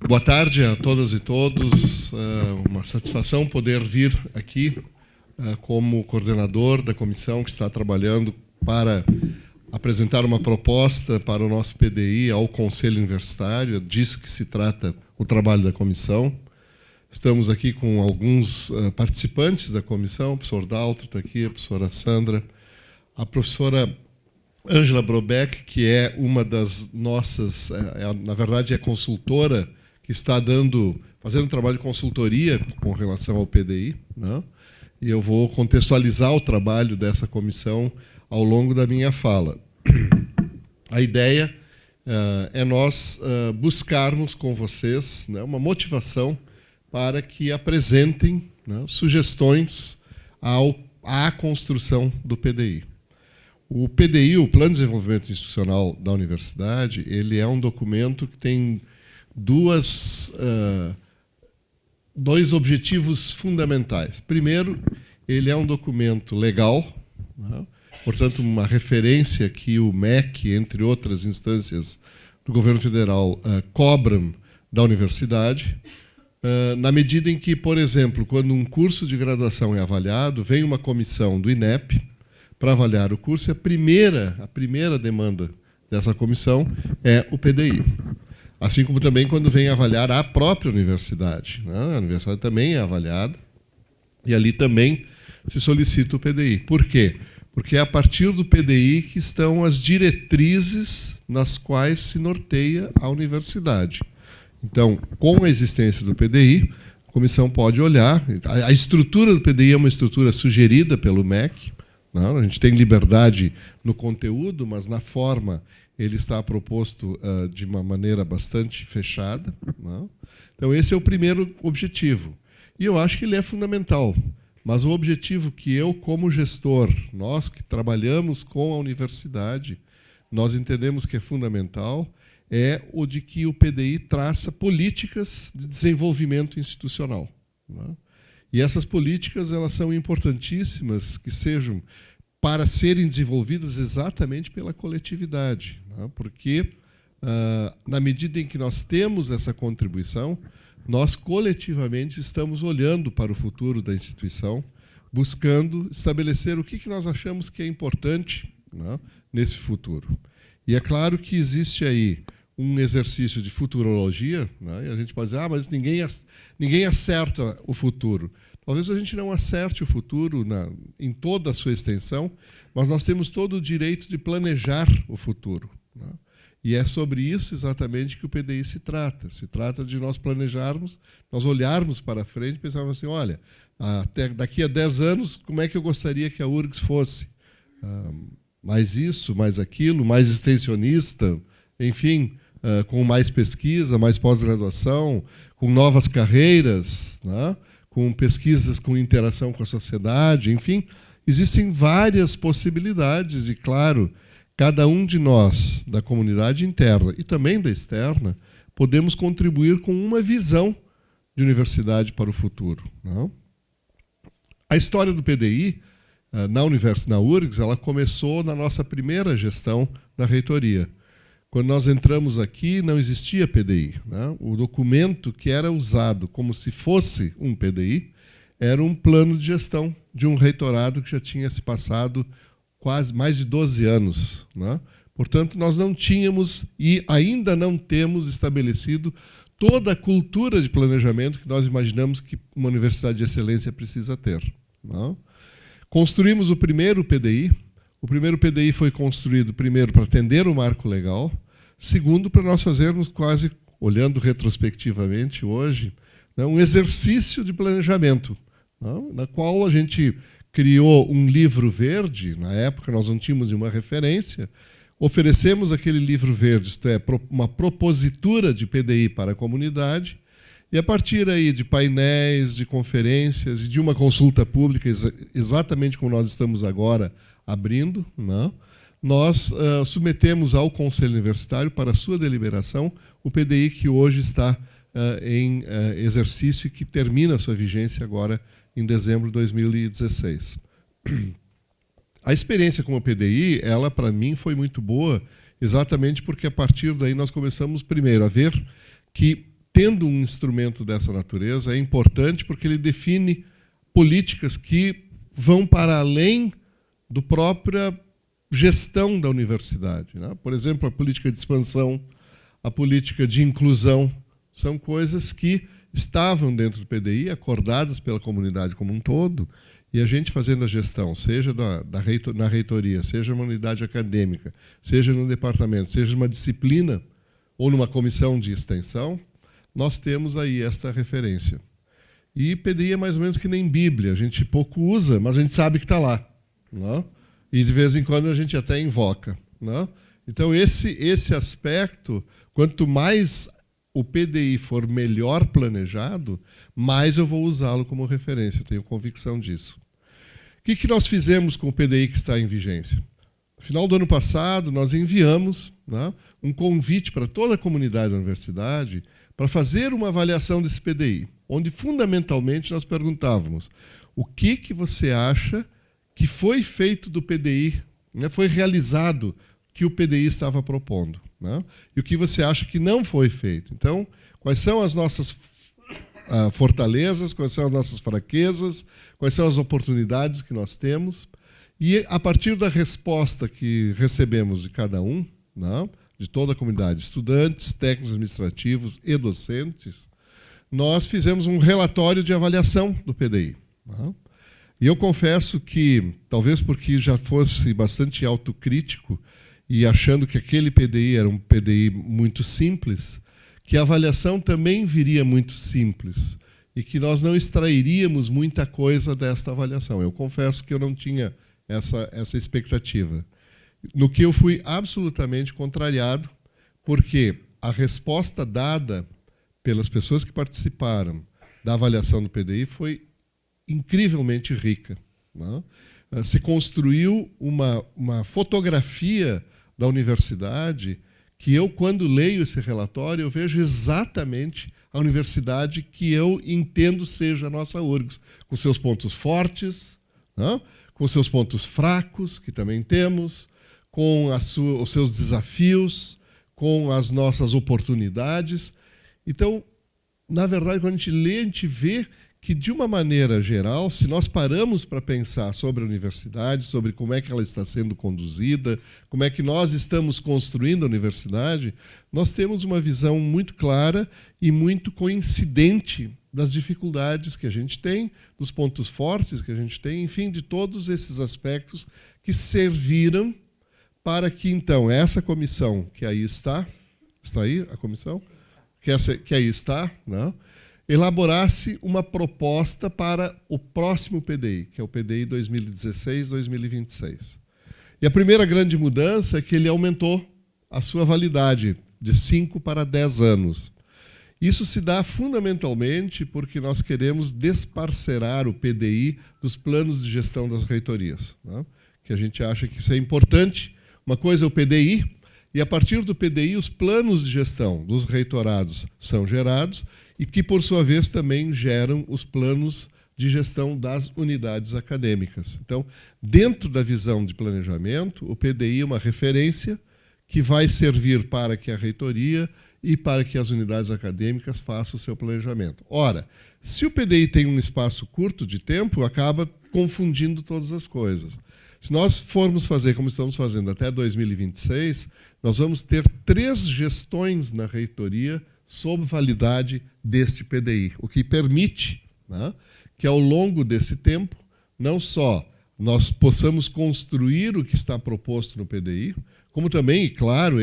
Boa tarde a todas e todos. Uma satisfação poder vir aqui como coordenador da comissão que está trabalhando para apresentar uma proposta para o nosso PDI ao Conselho Universitário. É disso que se trata o trabalho da comissão. Estamos aqui com alguns participantes da comissão. O professor Daltro está aqui, a professora Sandra, a professora Ângela Brobeck, que é uma das nossas, na verdade é consultora, que está fazendo um trabalho de consultoria com relação ao PDI, né? E eu vou contextualizar o trabalho dessa comissão ao longo da minha fala. A ideia é nós buscarmos com vocês, né, uma motivação para que apresentem, né, sugestões à construção do PDI. O PDI, o Plano de Desenvolvimento Institucional da Universidade, ele é um documento que tem dois objetivos fundamentais. Primeiro, ele é um documento legal, né? Portanto, uma referência que o MEC, entre outras instâncias do governo federal, cobram da universidade, na medida em que, por exemplo, quando um curso de graduação é avaliado, vem uma comissão do INEP para avaliar o curso, e a primeira demanda dessa comissão é o PDI. Assim como também quando vem avaliar a própria universidade, né? A universidade também é avaliada e ali também se solicita o PDI. Por quê? Porque é a partir do PDI que estão as diretrizes nas quais se norteia a universidade. Então, com a existência do PDI, a comissão pode olhar. A estrutura do PDI é uma estrutura sugerida pelo MEC. Não, a gente tem liberdade no conteúdo, mas na forma ele está proposto de uma maneira bastante fechada. Não? Então, esse é o primeiro objetivo. E eu acho que ele é fundamental. Mas o objetivo que eu, como gestor, nós que trabalhamos com a universidade, nós entendemos que é fundamental, é o de que o PDI traça políticas de desenvolvimento institucional. Não? E essas políticas elas são importantíssimas que sejam para serem desenvolvidas exatamente pela coletividade, né? Porque, na medida em que nós temos essa contribuição, nós coletivamente estamos olhando para o futuro da instituição, buscando estabelecer o que nós achamos que é importante, né, nesse futuro. E é claro que existe aí um exercício de futurologia, né, e a gente pode dizer, mas ninguém acerta o futuro. Talvez a gente não acerte o futuro em toda a sua extensão, mas nós temos todo o direito de planejar o futuro, né? E é sobre isso exatamente que o PDI se trata. Se trata de nós planejarmos, nós olharmos para frente e pensarmos assim, olha, até daqui a 10 anos, como é que eu gostaria que a URGS fosse? Mais isso, mais aquilo, mais extensionista, enfim, com mais pesquisa, mais pós-graduação, com novas carreiras, né? Com pesquisas com interação com a sociedade, enfim, existem várias possibilidades e, claro, cada um de nós, da comunidade interna e também da externa, podemos contribuir com uma visão de universidade para o futuro. Não? A história do PDI, na URGS, ela começou na nossa primeira gestão da reitoria. Quando nós entramos aqui, não existia PDI. Né? O documento que era usado como se fosse um PDI era um plano de gestão de um reitorado que já tinha se passado quase mais de 12 anos. Né? Portanto, nós não tínhamos e ainda não temos estabelecido toda a cultura de planejamento que nós imaginamos que uma universidade de excelência precisa ter. Né? Construímos o primeiro PDI. O primeiro PDI foi construído, primeiro, para atender o marco legal, segundo, para nós fazermos quase, olhando retrospectivamente hoje, né, um exercício de planejamento, né, na qual a gente criou um livro verde. Na época nós não tínhamos nenhuma referência, oferecemos aquele livro verde, isto é, uma propositura de PDI para a comunidade, e a partir aí de painéis, de conferências e de uma consulta pública, exatamente como nós estamos agora abrindo, né, nós submetemos ao Conselho Universitário para sua deliberação o PDI que hoje está em exercício e que termina a sua vigência agora em dezembro de 2016. A experiência com o PDI, ela para mim foi muito boa, exatamente porque a partir daí nós começamos primeiro a ver que tendo um instrumento dessa natureza, é importante porque ele define políticas que vão para além da própria gestão da universidade, né? Por exemplo, a política de expansão, a política de inclusão, são coisas que estavam dentro do PDI, acordadas pela comunidade como um todo, e a gente fazendo a gestão, seja na reitoria, seja numa unidade acadêmica, seja no departamento, seja numa disciplina ou numa comissão de extensão, nós temos aí esta referência. E PDI é mais ou menos que nem Bíblia, a gente pouco usa, mas a gente sabe que está lá, não? E de vez em quando a gente até invoca, não? Então esse aspecto, quanto mais o PDI for melhor planejado, mais eu vou usá-lo como referência, tenho convicção disso. O que nós fizemos com o PDI que está em vigência? No final do ano passado, nós enviamos, né, um convite para toda a comunidade da universidade para fazer uma avaliação desse PDI, onde, fundamentalmente, nós perguntávamos o que você acha que foi feito do PDI, né, foi realizado que o PDI estava propondo, né, e o que você acha que não foi feito. Então, quais são as nossas fortalezas, quais são as nossas fraquezas, quais são as oportunidades que nós temos. E, a partir da resposta que recebemos de cada um, né, de toda a comunidade, estudantes, técnicos administrativos e docentes, nós fizemos um relatório de avaliação do PDI. Né? E eu confesso que, talvez porque já fosse bastante autocrítico e achando que aquele PDI era um PDI muito simples, que a avaliação também viria muito simples e que nós não extrairíamos muita coisa desta avaliação. Eu confesso que eu não tinha essa expectativa. No que eu fui absolutamente contrariado, porque a resposta dada pelas pessoas que participaram da avaliação do PDI foi incrivelmente rica, né? Se construiu uma fotografia da universidade que eu, quando leio esse relatório, eu vejo exatamente a universidade que eu entendo seja a nossa URGS, com seus pontos fortes, né? Com seus pontos fracos, que também temos, com os seus desafios, com as nossas oportunidades. Então, na verdade, quando a gente lê, a gente vê que, de uma maneira geral, se nós paramos para pensar sobre a universidade, sobre como é que ela está sendo conduzida, como é que nós estamos construindo a universidade, nós temos uma visão muito clara e muito coincidente das dificuldades que a gente tem, dos pontos fortes que a gente tem, enfim, de todos esses aspectos que serviram para que, então, essa comissão que aí está aí a comissão? Que aí está, né, elaborasse uma proposta para o próximo PDI, que é o PDI 2016-2026. E a primeira grande mudança é que ele aumentou a sua validade de 5 para 10 anos. Isso se dá fundamentalmente porque nós queremos desparcerar o PDI dos planos de gestão das reitorias, né? Que a gente acha que isso é importante. Uma coisa é o PDI, e a partir do PDI os planos de gestão dos reitorados são gerados e que, por sua vez, também geram os planos de gestão das unidades acadêmicas. Então, dentro da visão de planejamento, o PDI é uma referência que vai servir para que a reitoria e para que as unidades acadêmicas façam o seu planejamento. Ora, se o PDI tem um espaço curto de tempo, acaba confundindo todas as coisas. Se nós formos fazer, como estamos fazendo, até 2026, nós vamos ter 3 gestões na reitoria sob validade deste PDI, o que permite, né, que, ao longo desse tempo, não só nós possamos construir o que está proposto no PDI, como também, e claro,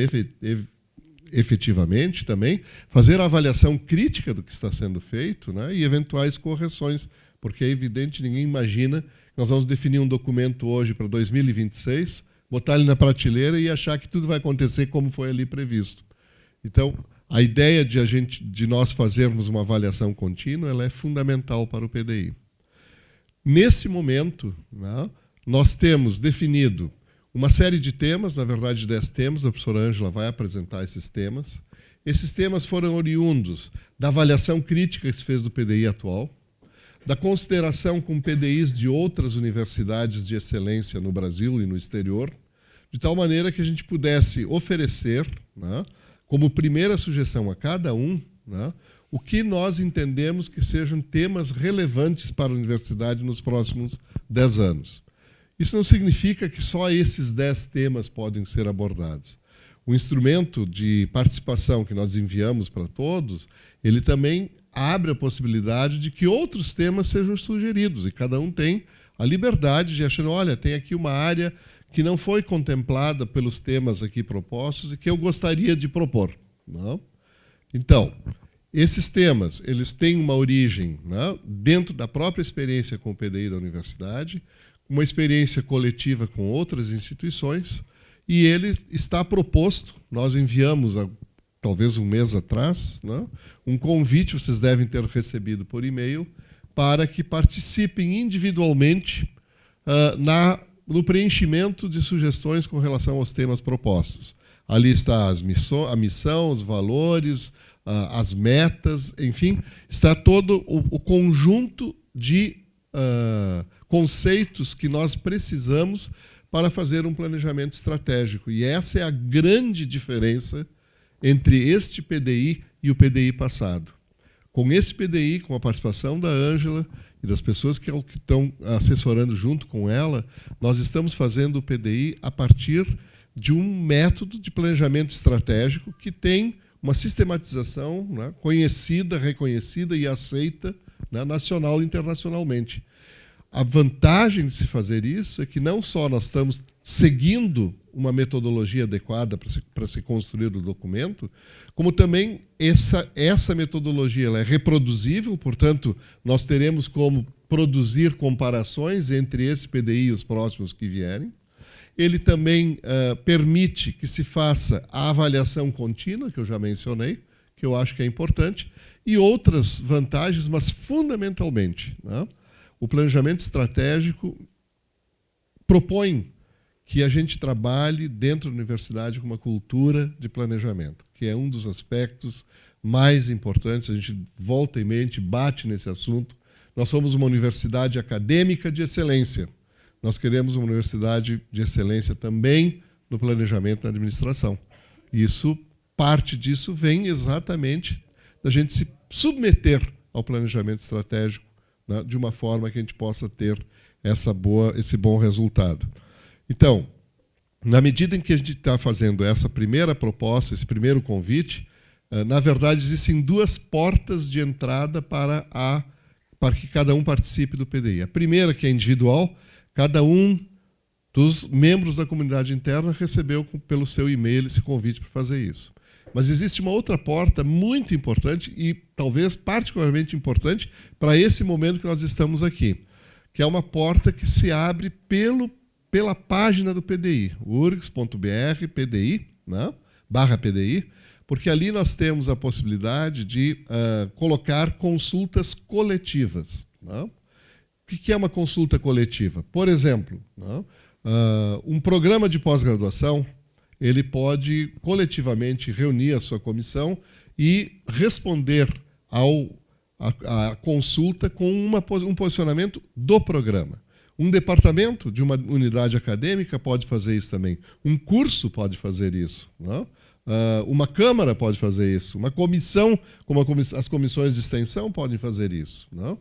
efetivamente também, fazer a avaliação crítica do que está sendo feito, né, e eventuais correções, porque é evidente, ninguém imagina que nós vamos definir um documento hoje para 2026, botar ele na prateleira e achar que tudo vai acontecer como foi ali previsto. Então, a ideia de nós fazermos uma avaliação contínua, ela é fundamental para o PDI. Nesse momento, né, nós temos definido uma série de temas, na verdade 10 temas, a professora Ângela vai apresentar esses temas. Esses temas foram oriundos da avaliação crítica que se fez do PDI atual, da consideração com PDIs de outras universidades de excelência no Brasil e no exterior, de tal maneira que a gente pudesse oferecer, né, como primeira sugestão a cada um, né, o que nós entendemos que sejam temas relevantes para a universidade nos próximos 10 anos. Isso não significa que só esses 10 temas podem ser abordados. O instrumento de participação que nós enviamos para todos, ele também abre a possibilidade de que outros temas sejam sugeridos, e cada um tem a liberdade de achar, olha, tem aqui uma área que não foi contemplada pelos temas aqui propostos e que eu gostaria de propor. Não? Então, esses temas, eles têm uma origem, não, dentro da própria experiência com o PDI da universidade, uma experiência coletiva com outras instituições, e ele está proposto, nós enviamos, talvez um mês atrás, não, um convite, vocês devem ter recebido por e-mail, para que participem individualmente no preenchimento de sugestões com relação aos temas propostos. Ali está a missão, os valores, as metas, enfim, está todo o conjunto de conceitos que nós precisamos para fazer um planejamento estratégico. E essa é a grande diferença entre este PDI e o PDI passado. Com esse PDI, com a participação da Ângela e das pessoas que estão assessorando junto com ela, nós estamos fazendo o PDI a partir de um método de planejamento estratégico que tem uma sistematização, né, conhecida, reconhecida e aceita, né, nacional e internacionalmente. A vantagem de se fazer isso é que não só nós estamos seguindo uma metodologia adequada para se construir o documento, como também essa metodologia ela é reproduzível, portanto, nós teremos como produzir comparações entre esse PDI e os próximos que vierem. Ele também permite que se faça a avaliação contínua, que eu já mencionei, que eu acho que é importante, e outras vantagens, mas fundamentalmente, né, o planejamento estratégico propõe que a gente trabalhe dentro da universidade com uma cultura de planejamento, que é um dos aspectos mais importantes. A gente volta e mente, bate nesse assunto. Nós somos uma universidade acadêmica de excelência. Nós queremos uma universidade de excelência também no planejamento e na administração. Parte disso vem exatamente da gente se submeter ao planejamento estratégico, né, de uma forma que a gente possa ter esse bom resultado. Então, na medida em que a gente está fazendo essa primeira proposta, esse primeiro convite, na verdade, existem 2 portas de entrada para que cada um participe do PDI. A primeira, que é individual, cada um dos membros da comunidade interna recebeu pelo seu e-mail esse convite para fazer isso. Mas existe uma outra porta muito importante e talvez particularmente importante para esse momento que nós estamos aqui, que é uma porta que se abre pela página do PDI, urgs.br, PDI, né, /PDI, porque ali nós temos a possibilidade de colocar consultas coletivas. Né? O que é uma consulta coletiva? Por exemplo, né, um programa de pós-graduação, ele pode coletivamente reunir a sua comissão e responder à consulta com um posicionamento do programa. Um departamento de uma unidade acadêmica pode fazer isso também. Um curso pode fazer isso. Não? Uma Câmara pode fazer isso. Uma comissão, como as comissões de extensão, podem fazer isso. Não?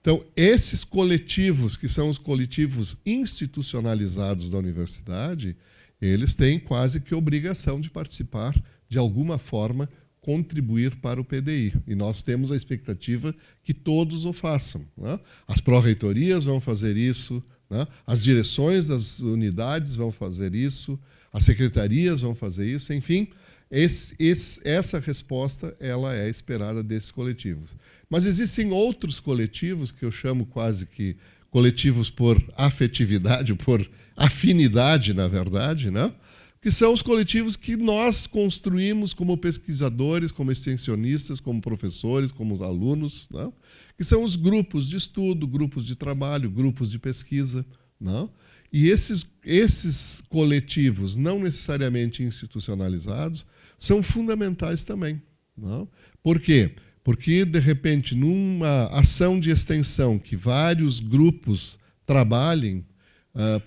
Então, esses coletivos, que são os coletivos institucionalizados da universidade, eles têm quase que obrigação de participar, de alguma forma, contribuir para o PDI. E nós temos a expectativa que todos o façam. Né? As pró-reitorias vão fazer isso, né? As direções das unidades vão fazer isso, as secretarias vão fazer isso, enfim, essa resposta ela é esperada desses coletivos. Mas existem outros coletivos, que eu chamo quase que coletivos por afetividade, por afinidade, na verdade, né? Que são os coletivos que nós construímos como pesquisadores, como extensionistas, como professores, como alunos, né? Que são os grupos de estudo, grupos de trabalho, grupos de pesquisa. Né? E esses coletivos, não necessariamente institucionalizados, são fundamentais também. Né? Por quê? Porque, de repente, numa ação de extensão que vários grupos trabalhem,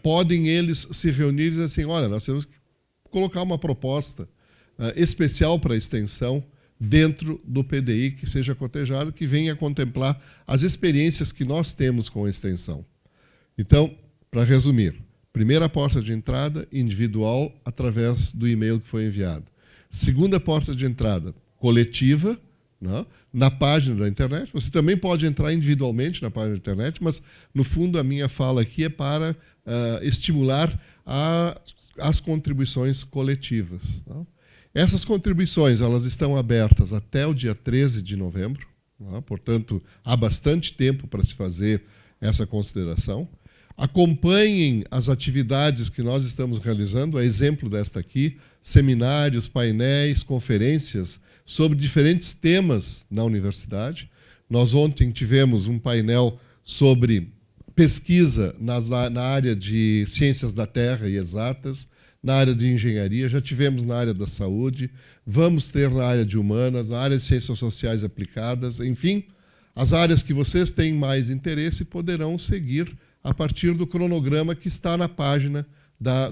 podem eles se reunir e dizer assim, olha, nós temos que colocar uma proposta especial para a extensão dentro do PDI que seja cotejado, que venha contemplar as experiências que nós temos com a extensão. Então, para resumir, primeira porta de entrada, individual, através do e-mail que foi enviado. Segunda porta de entrada, coletiva, né, na página da internet. Você também pode entrar individualmente na página da internet, mas, no fundo, a minha fala aqui é para estimular as contribuições coletivas. Tá? Essas contribuições elas estão abertas até o dia 13 de novembro, tá? Portanto, há bastante tempo para se fazer essa consideração. Acompanhem as atividades que nós estamos realizando, a exemplo desta aqui, seminários, painéis, conferências sobre diferentes temas na universidade. Nós ontem tivemos um painel sobre pesquisa na área de ciências da terra e exatas, na área de engenharia, já tivemos na área da saúde, vamos ter na área de humanas, na área de ciências sociais aplicadas, enfim, as áreas que vocês têm mais interesse poderão seguir a partir do cronograma que está na página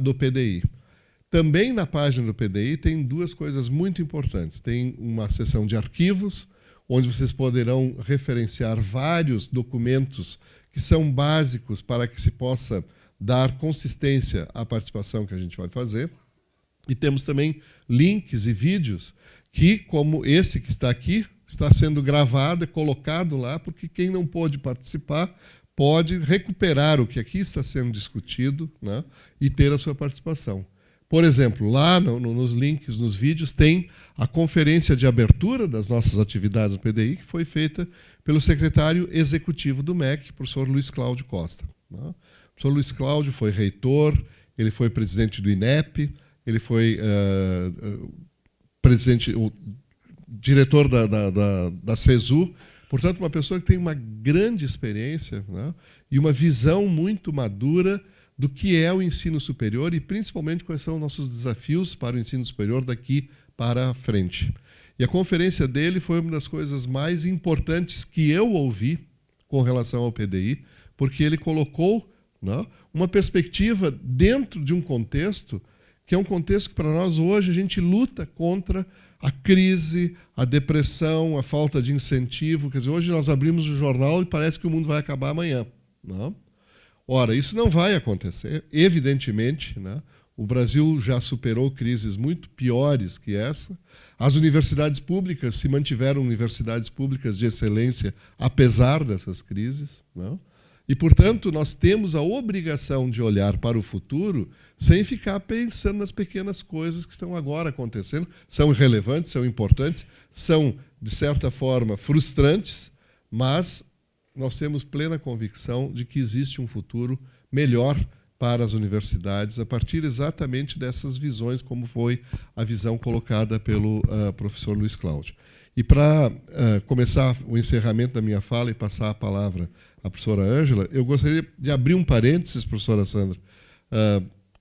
do PDI. Também na página do PDI tem duas coisas muito importantes. Tem uma seção de arquivos, onde vocês poderão referenciar vários documentos que são básicos para que se possa dar consistência à participação que a gente vai fazer. E temos também links e vídeos que, como esse que está aqui, está sendo gravado e colocado lá, porque quem não pôde participar pode recuperar o que aqui está sendo discutido, né, e ter a sua participação. Por exemplo, lá nos links, nos vídeos, tem a conferência de abertura das nossas atividades no PDI, que foi feita pelo secretário executivo do MEC, professor Luiz Cláudio Costa. Né? O professor Luiz Cláudio foi reitor, ele foi presidente do INEP, ele foi diretor da CESU, portanto, uma pessoa que tem uma grande experiência, né, e uma visão muito madura do que é o ensino superior e, principalmente, quais são os nossos desafios para o ensino superior daqui para frente. E a conferência dele foi uma das coisas mais importantes que eu ouvi com relação ao PDI, porque ele colocou, né, uma perspectiva dentro de um contexto que é um contexto que, para nós, hoje, a gente luta contra a crise, a depressão, a falta de incentivo. Quer dizer, hoje nós abrimos o jornal e parece que o mundo vai acabar amanhã. Não? Ora, isso não vai acontecer, evidentemente, né? O Brasil já superou crises muito piores que essa. As universidades públicas se mantiveram universidades públicas de excelência, apesar dessas crises. Não? E, portanto, nós temos a obrigação de olhar para o futuro sem ficar pensando nas pequenas coisas que estão agora acontecendo. São irrelevantes, são importantes, são, de certa forma, frustrantes, mas nós temos plena convicção de que existe um futuro melhor para as universidades, a partir exatamente dessas visões, como foi a visão colocada pelo professor Luiz Cláudio. E para começar o encerramento da minha fala e passar a palavra à professora Ângela, eu gostaria de abrir um parênteses, professora Sandra.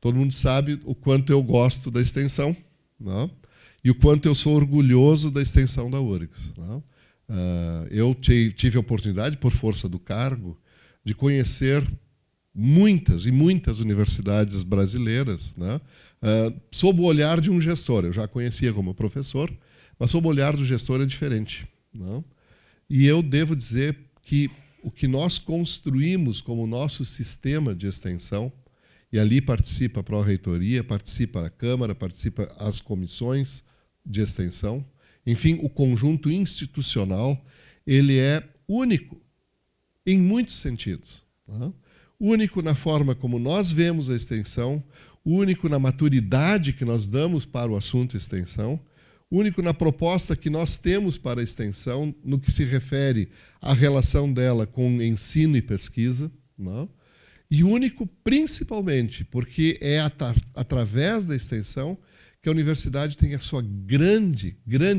Todo mundo sabe o quanto eu gosto da extensão, não? E o quanto eu sou orgulhoso da extensão da URGS. Não? Eu tive a oportunidade, por força do cargo, de conhecer muitas e muitas universidades brasileiras, né, sob o olhar de um gestor. Eu já conhecia como professor, mas sob o olhar do gestor é diferente. Não? E eu devo dizer que o que nós construímos como nosso sistema de extensão, e ali participa a Pró-Reitoria, participa a Câmara, participa as comissões de extensão, enfim, o conjunto institucional, ele é único em muitos sentidos. Tá? Único na forma como nós vemos a extensão, único na maturidade que nós damos para o assunto extensão, único na proposta que nós temos para a extensão, no que se refere à relação dela com ensino e pesquisa, não? E único principalmente porque é através da extensão que a universidade tem a sua grande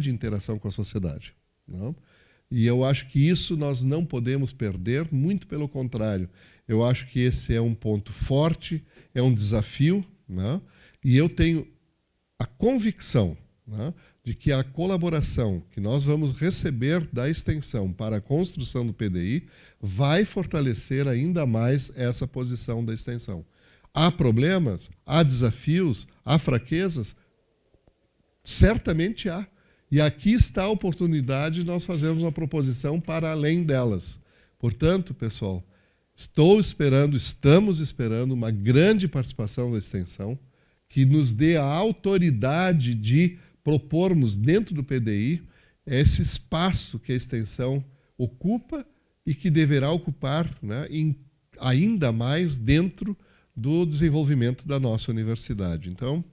interação com a sociedade. Não? E eu acho que isso nós não podemos perder, muito pelo contrário. Eu acho que esse é um ponto forte, é um desafio, né? E eu tenho a convicção, né, de que a colaboração que nós vamos receber da extensão para a construção do PDI vai fortalecer ainda mais essa posição da extensão. Há problemas, há desafios, há fraquezas? Certamente há. E aqui está a oportunidade de nós fazermos uma proposição para além delas. Portanto, pessoal, estamos esperando uma grande participação da extensão, que nos dê a autoridade de propormos dentro do PDI esse espaço que a extensão ocupa e que deverá ocupar, né, ainda mais dentro do desenvolvimento da nossa universidade. Então,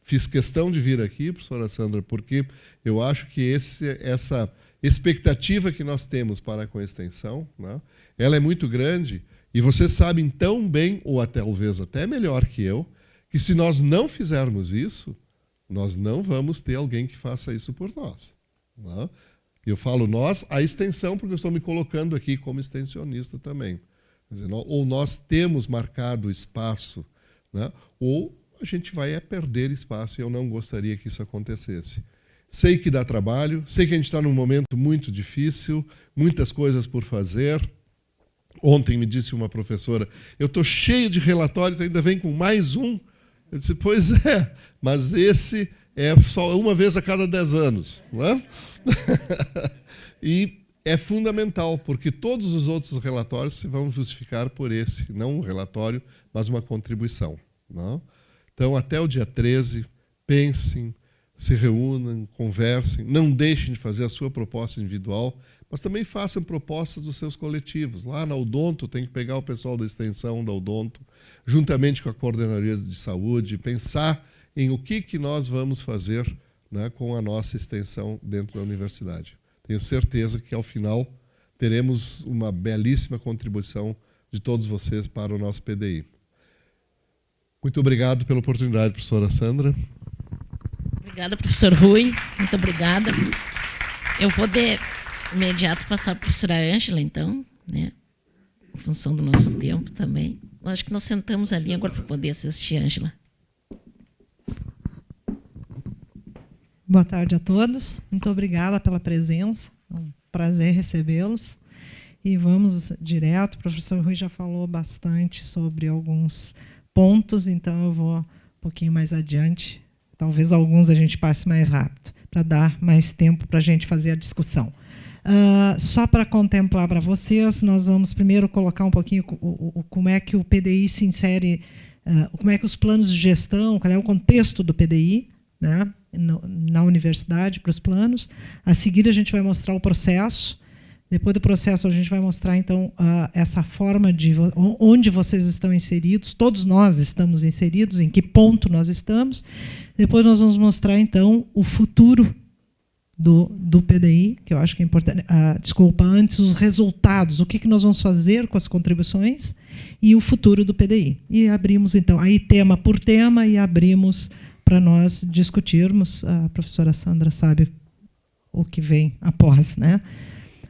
fiz questão de vir aqui, professora Sandra, porque eu acho que essa expectativa que nós temos para com a extensão, né, ela é muito grande, e vocês sabem tão bem, ou até, talvez até melhor que eu, que se nós não fizermos isso, nós não vamos ter alguém que faça isso por nós. Né? Eu falo nós, a extensão, porque eu estou me colocando aqui como extensionista também. Quer dizer, ou nós temos marcado espaço, né, ou a gente vai perder espaço, e eu não gostaria que isso acontecesse. Sei que dá trabalho, sei que a gente está num momento muito difícil, muitas coisas por fazer. Ontem me disse uma professora, eu estou cheio de relatórios, ainda vem com mais um. Eu disse, pois é, mas esse é só uma vez a cada 10 anos. Não é? E é fundamental, porque todos os outros relatórios se vão justificar por esse, não um relatório, mas uma contribuição. Não? Então, até o dia 13, pensem, se reúnam, conversem, não deixem de fazer a sua proposta individual, mas também façam propostas dos seus coletivos. Lá na Odonto, tem que pegar o pessoal da extensão da Odonto, juntamente com a Coordenadoria de Saúde, pensar em o que nós vamos fazer, né, com a nossa extensão dentro da universidade. Tenho certeza que, ao final, teremos uma belíssima contribuição de todos vocês para o nosso PDI. Muito obrigado pela oportunidade, professora Sandra. Obrigada, professor Rui. Muito obrigada. Eu vou de imediato passar para a professora Ângela, então, né? Em função do nosso tempo também. Acho que nós sentamos ali agora para poder assistir, Ângela. Boa tarde a todos. Muito obrigada pela presença. É um prazer recebê-los. E vamos direto. O professor Rui já falou bastante sobre alguns pontos, então eu vou um pouquinho mais adiante. Talvez alguns a gente passe mais rápido, para dar mais tempo para a gente fazer a discussão. Só para contemplar para vocês, nós vamos primeiro colocar um pouquinho como é que o PDI se insere, como é que os planos de gestão, qual é o contexto do PDI, né, na universidade, para os planos. A seguir, a gente vai mostrar o processo. Depois do processo, a gente vai mostrar, então, essa forma de onde vocês estão inseridos, todos nós estamos inseridos, em que ponto nós estamos. Depois nós vamos mostrar, então, o futuro do PDI, que eu acho que é importante. Desculpa, antes, os resultados, o que nós vamos fazer com as contribuições e o futuro do PDI. E abrimos, então, aí tema por tema, e abrimos para nós discutirmos. A professora Sandra sabe o que vem após, né?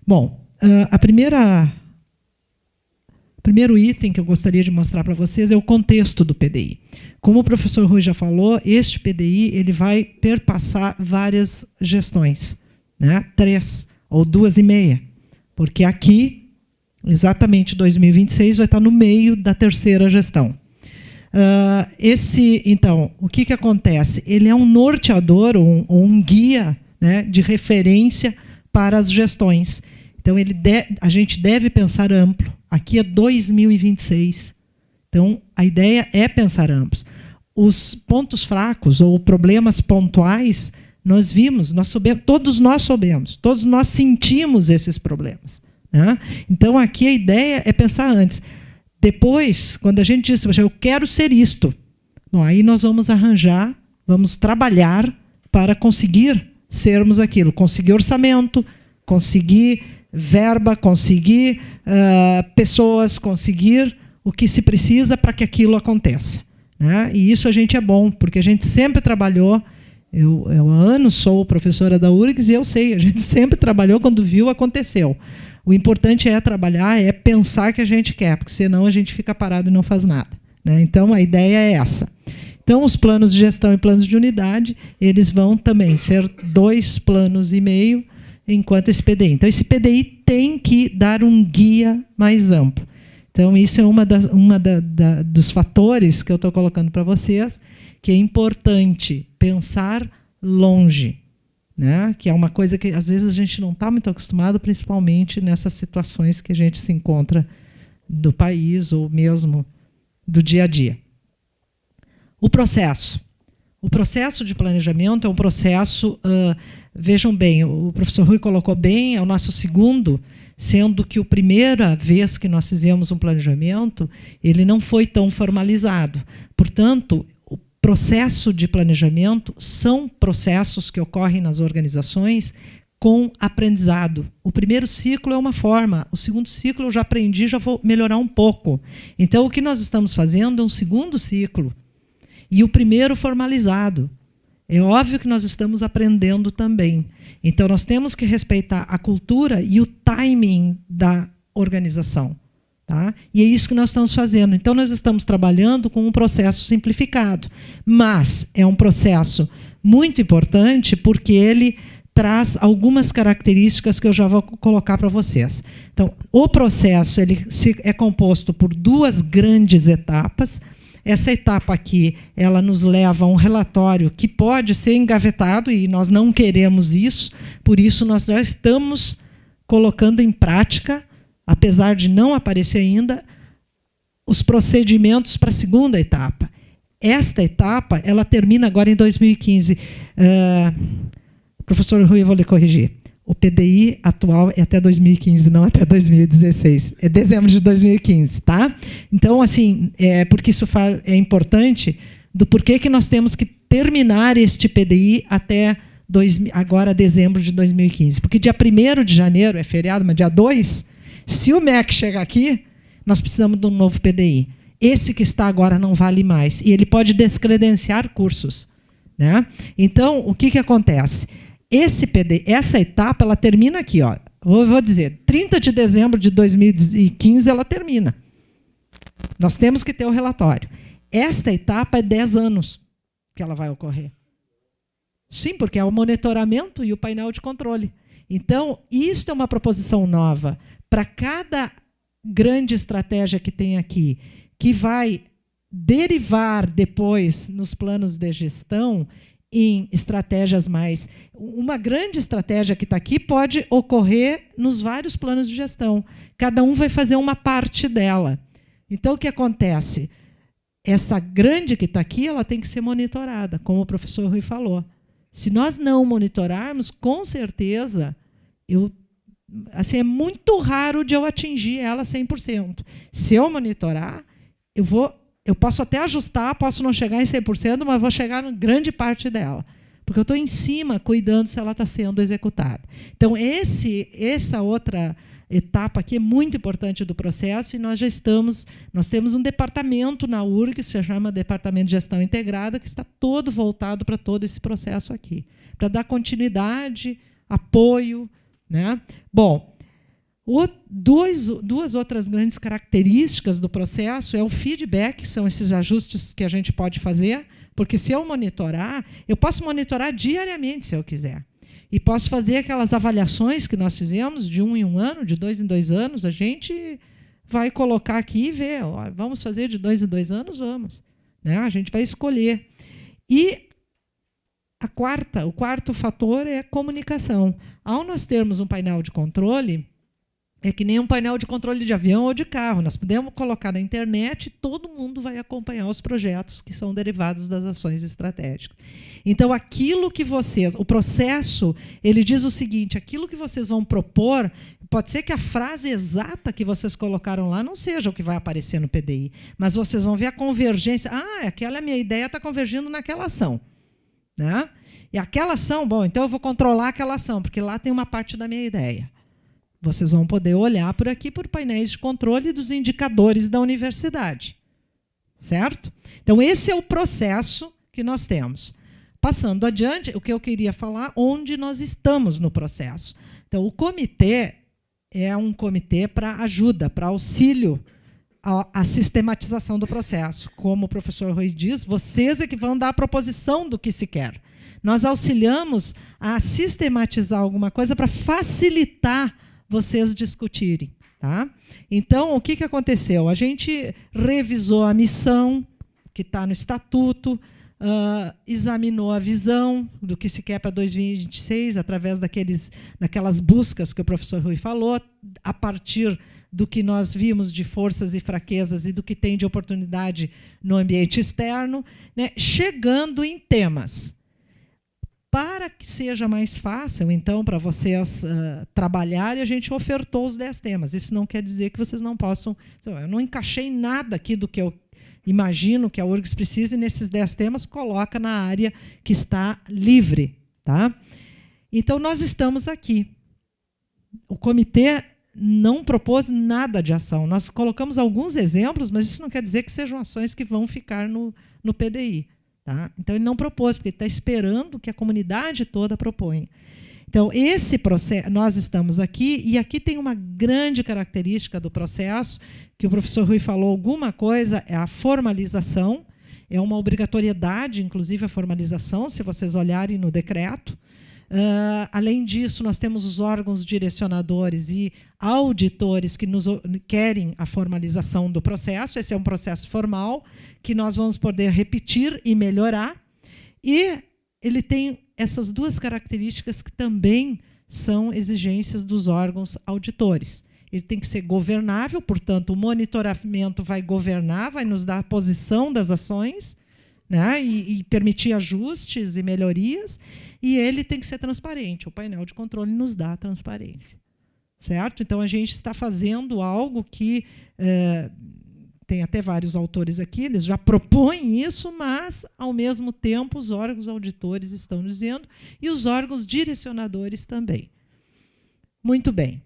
Bom, o primeiro item que eu gostaria de mostrar para vocês é o contexto do PDI. Como o professor Rui já falou, este PDI ele vai perpassar várias gestões, né? 3 ou 2,5, porque aqui, exatamente 2026, vai estar no meio da terceira gestão. Então, o que acontece? Ele é um norteador ou um guia, né, de referência para as gestões. Então, a gente deve pensar amplo. Aqui é 2026. Então, a ideia é pensar amplos. Os pontos fracos ou problemas pontuais, nós vimos, todos nós soubemos, todos nós sentimos esses problemas, né? Então, aqui a ideia é pensar antes. Depois, quando a gente diz, eu quero ser isto, bom, aí nós vamos arranjar, vamos trabalhar para conseguir sermos aquilo, conseguir orçamento, conseguir verba, conseguir pessoas, conseguir o que se precisa para que aquilo aconteça, né? E isso a gente é bom, porque a gente sempre trabalhou, eu há anos sou professora da URGS e eu sei, a gente sempre trabalhou, quando viu, aconteceu. O importante é trabalhar, é pensar que a gente quer, porque senão a gente fica parado e não faz nada, né? Então, a ideia é essa. Então, os planos de gestão e planos de unidade, eles vão também ser 2,5 planos, enquanto esse PDI. Então, esse PDI tem que dar um guia mais amplo. Então, isso é dos fatores que eu estou colocando para vocês, que é importante pensar longe. né? Que é uma coisa que, às vezes, a gente não está muito acostumado, principalmente nessas situações que a gente se encontra do país ou mesmo do dia a dia. O processo. O processo de planejamento é um processo, vejam bem, o professor Rui colocou bem, é o nosso segundo, sendo que a primeira vez que nós fizemos um planejamento, ele não foi tão formalizado. Portanto, o processo de planejamento são processos que ocorrem nas organizações com aprendizado. O primeiro ciclo é uma forma, o segundo ciclo eu já aprendi, já vou melhorar um pouco. Então, o que nós estamos fazendo é um segundo ciclo, e o primeiro formalizado. É óbvio que nós estamos aprendendo também. Então, nós temos que respeitar a cultura e o timing da organização. Tá? E é isso que nós estamos fazendo. Então, nós estamos trabalhando com um processo simplificado. Mas é um processo muito importante porque ele traz algumas características que eu já vou colocar para vocês. Então, o processo ele é composto por duas grandes etapas. Essa etapa aqui, ela nos leva a um relatório que pode ser engavetado, e nós não queremos isso, por isso nós já estamos colocando em prática, apesar de não aparecer ainda, os procedimentos para a segunda etapa. Esta etapa, ela termina agora em 2015. Professor Rui, eu vou lhe corrigir. O PDI atual é até 2015, não até 2016. É dezembro de 2015, tá? Então, assim, porque isso é importante do porquê que nós temos que terminar este PDI até agora dezembro de 2015. Porque dia 1º de janeiro, é feriado, mas dia 2, se o MEC chegar aqui, nós precisamos de um novo PDI. Esse que está agora não vale mais. E ele pode descredenciar cursos, né? Então, o que acontece? Essa etapa ela termina aqui, ó. Vou dizer, 30 de dezembro de 2015 ela termina. Nós temos que ter o relatório. Esta etapa é 10 anos que ela vai ocorrer. Sim, porque é o monitoramento e o painel de controle. Então, isso é uma proposição nova para cada grande estratégia que tem aqui, que vai derivar depois nos planos de gestão em estratégias mais... Uma grande estratégia que está aqui pode ocorrer nos vários planos de gestão. Cada um vai fazer uma parte dela. Então, o que acontece? Essa grande que está aqui, ela tem que ser monitorada, como o professor Rui falou. Se nós não monitorarmos, com certeza, assim, é muito raro de eu atingir ela 100%. Se eu monitorar, eu posso até ajustar, posso não chegar em 100%, mas vou chegar em grande parte dela. Porque eu estou em cima, cuidando se ela está sendo executada. Então, essa outra etapa aqui é muito importante do processo, e nós temos um departamento na URG, que se chama Departamento de Gestão Integrada, que está todo voltado para todo esse processo aqui, para dar continuidade, apoio, né? Bom, duas outras grandes características do processo é o feedback, são esses ajustes que a gente pode fazer, porque se eu monitorar, eu posso monitorar diariamente, se eu quiser. E posso fazer aquelas avaliações que nós fizemos, de 1 em 1 ano, de 2 em 2 anos, a gente vai colocar aqui e ver, ó, vamos fazer de 2 em 2 anos? Vamos. Né? A gente vai escolher. E o quarto fator é a comunicação. Ao nós termos um painel de controle, é que nem um painel de controle de avião ou de carro. Nós podemos colocar na internet e todo mundo vai acompanhar os projetos que são derivados das ações estratégicas. Então, o processo, ele diz o seguinte, aquilo que vocês vão propor, pode ser que a frase exata que vocês colocaram lá não seja o que vai aparecer no PDI, mas vocês vão ver a convergência. Aquela minha ideia está convergindo naquela ação. Né? E aquela ação, bom, então eu vou controlar aquela ação, porque lá tem uma parte da minha ideia. Vocês vão poder olhar por aqui por painéis de controle dos indicadores da universidade. Certo? Então, esse é o processo que nós temos. Passando adiante, o que eu queria falar, onde nós estamos no processo. Então, o comitê é um comitê para ajuda, para auxílio à sistematização do processo. Como o professor Rui diz, vocês é que vão dar a proposição do que se quer. Nós auxiliamos a sistematizar alguma coisa para facilitar vocês discutirem. Tá? Então, o que aconteceu? A gente revisou a missão, que está no estatuto, examinou a visão do que se quer para 2026, através daquelas buscas que o professor Rui falou, a partir do que nós vimos de forças e fraquezas e do que tem de oportunidade no ambiente externo, né, chegando em temas. Para que seja mais fácil, então, para vocês trabalharem, a gente ofertou os 10 temas. Isso não quer dizer que vocês não possam... Eu não encaixei nada aqui do que eu imagino que a URGS precisa, e nesses 10 temas coloca na área que está livre. Tá? Então, nós estamos aqui. O comitê não propôs nada de ação. Nós colocamos alguns exemplos, mas isso não quer dizer que sejam ações que vão ficar no PDI. Tá? Então, ele não propôs, porque ele está esperando que a comunidade toda proponha. Então, esse processo, nós estamos aqui, e aqui tem uma grande característica do processo, que o professor Rui falou alguma coisa, é a formalização, é uma obrigatoriedade, inclusive a formalização, se vocês olharem no decreto. Além disso, nós temos os órgãos direcionadores e auditores que querem a formalização do processo. Esse é um processo formal que nós vamos poder repetir e melhorar. E ele tem essas duas características que também são exigências dos órgãos auditores. Ele tem que ser governável, portanto, o monitoramento vai governar, vai nos dar a posição das ações, né, e permitir ajustes e melhorias, e ele tem que ser transparente. O painel de controle nos dá a transparência. Certo? Então, a gente está fazendo algo que... tem até vários autores aqui, eles já propõem isso, mas, ao mesmo tempo, os órgãos auditores estão dizendo, e os órgãos direcionadores também. Muito bem.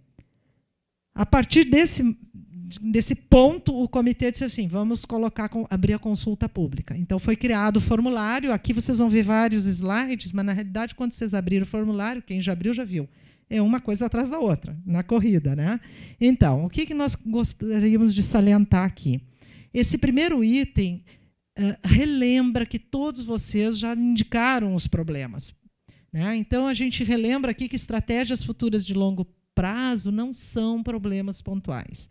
A partir desse ponto, o comitê disse assim, vamos abrir a consulta pública. Então, foi criado o formulário. Aqui vocês vão ver vários slides, mas, na realidade, quando vocês abriram o formulário, quem já abriu, já viu. É uma coisa atrás da outra, na corrida. Né? Então, o que nós gostaríamos de salientar aqui? Esse primeiro item relembra que todos vocês já indicaram os problemas. Né? Então, a gente relembra aqui que estratégias futuras de longo prazo não são problemas pontuais.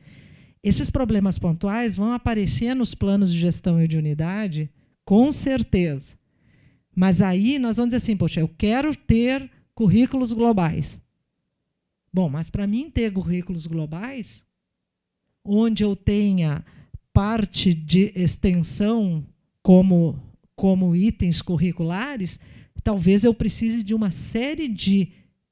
Esses problemas pontuais vão aparecer nos planos de gestão e de unidade, com certeza. Mas aí nós vamos dizer assim, poxa, eu quero ter currículos globais. Bom, mas para mim ter currículos globais, onde eu tenha parte de extensão como itens curriculares, talvez eu precise de uma série de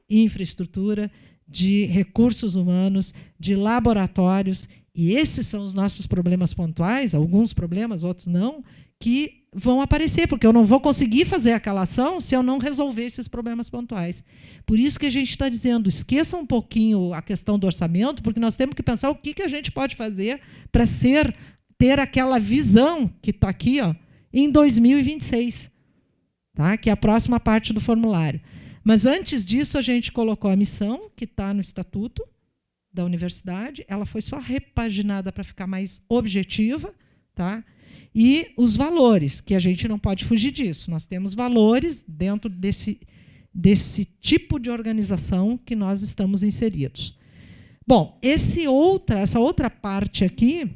infraestrutura, de recursos humanos, de laboratórios, e esses são os nossos problemas pontuais, alguns problemas, outros não, que vão aparecer, porque eu não vou conseguir fazer aquela ação se eu não resolver esses problemas pontuais. Por isso que a gente está dizendo, esqueça um pouquinho a questão do orçamento, porque nós temos que pensar o que a gente pode fazer para ter aquela visão que está aqui, ó, em 2026, tá? Que é a próxima parte do formulário. Mas, antes disso, a gente colocou a missão, que está no estatuto da universidade. Ela foi só repaginada para ficar mais objetiva. Tá? E os valores, que a gente não pode fugir disso. Nós temos valores dentro desse tipo de organização que nós estamos inseridos. Bom, essa outra parte aqui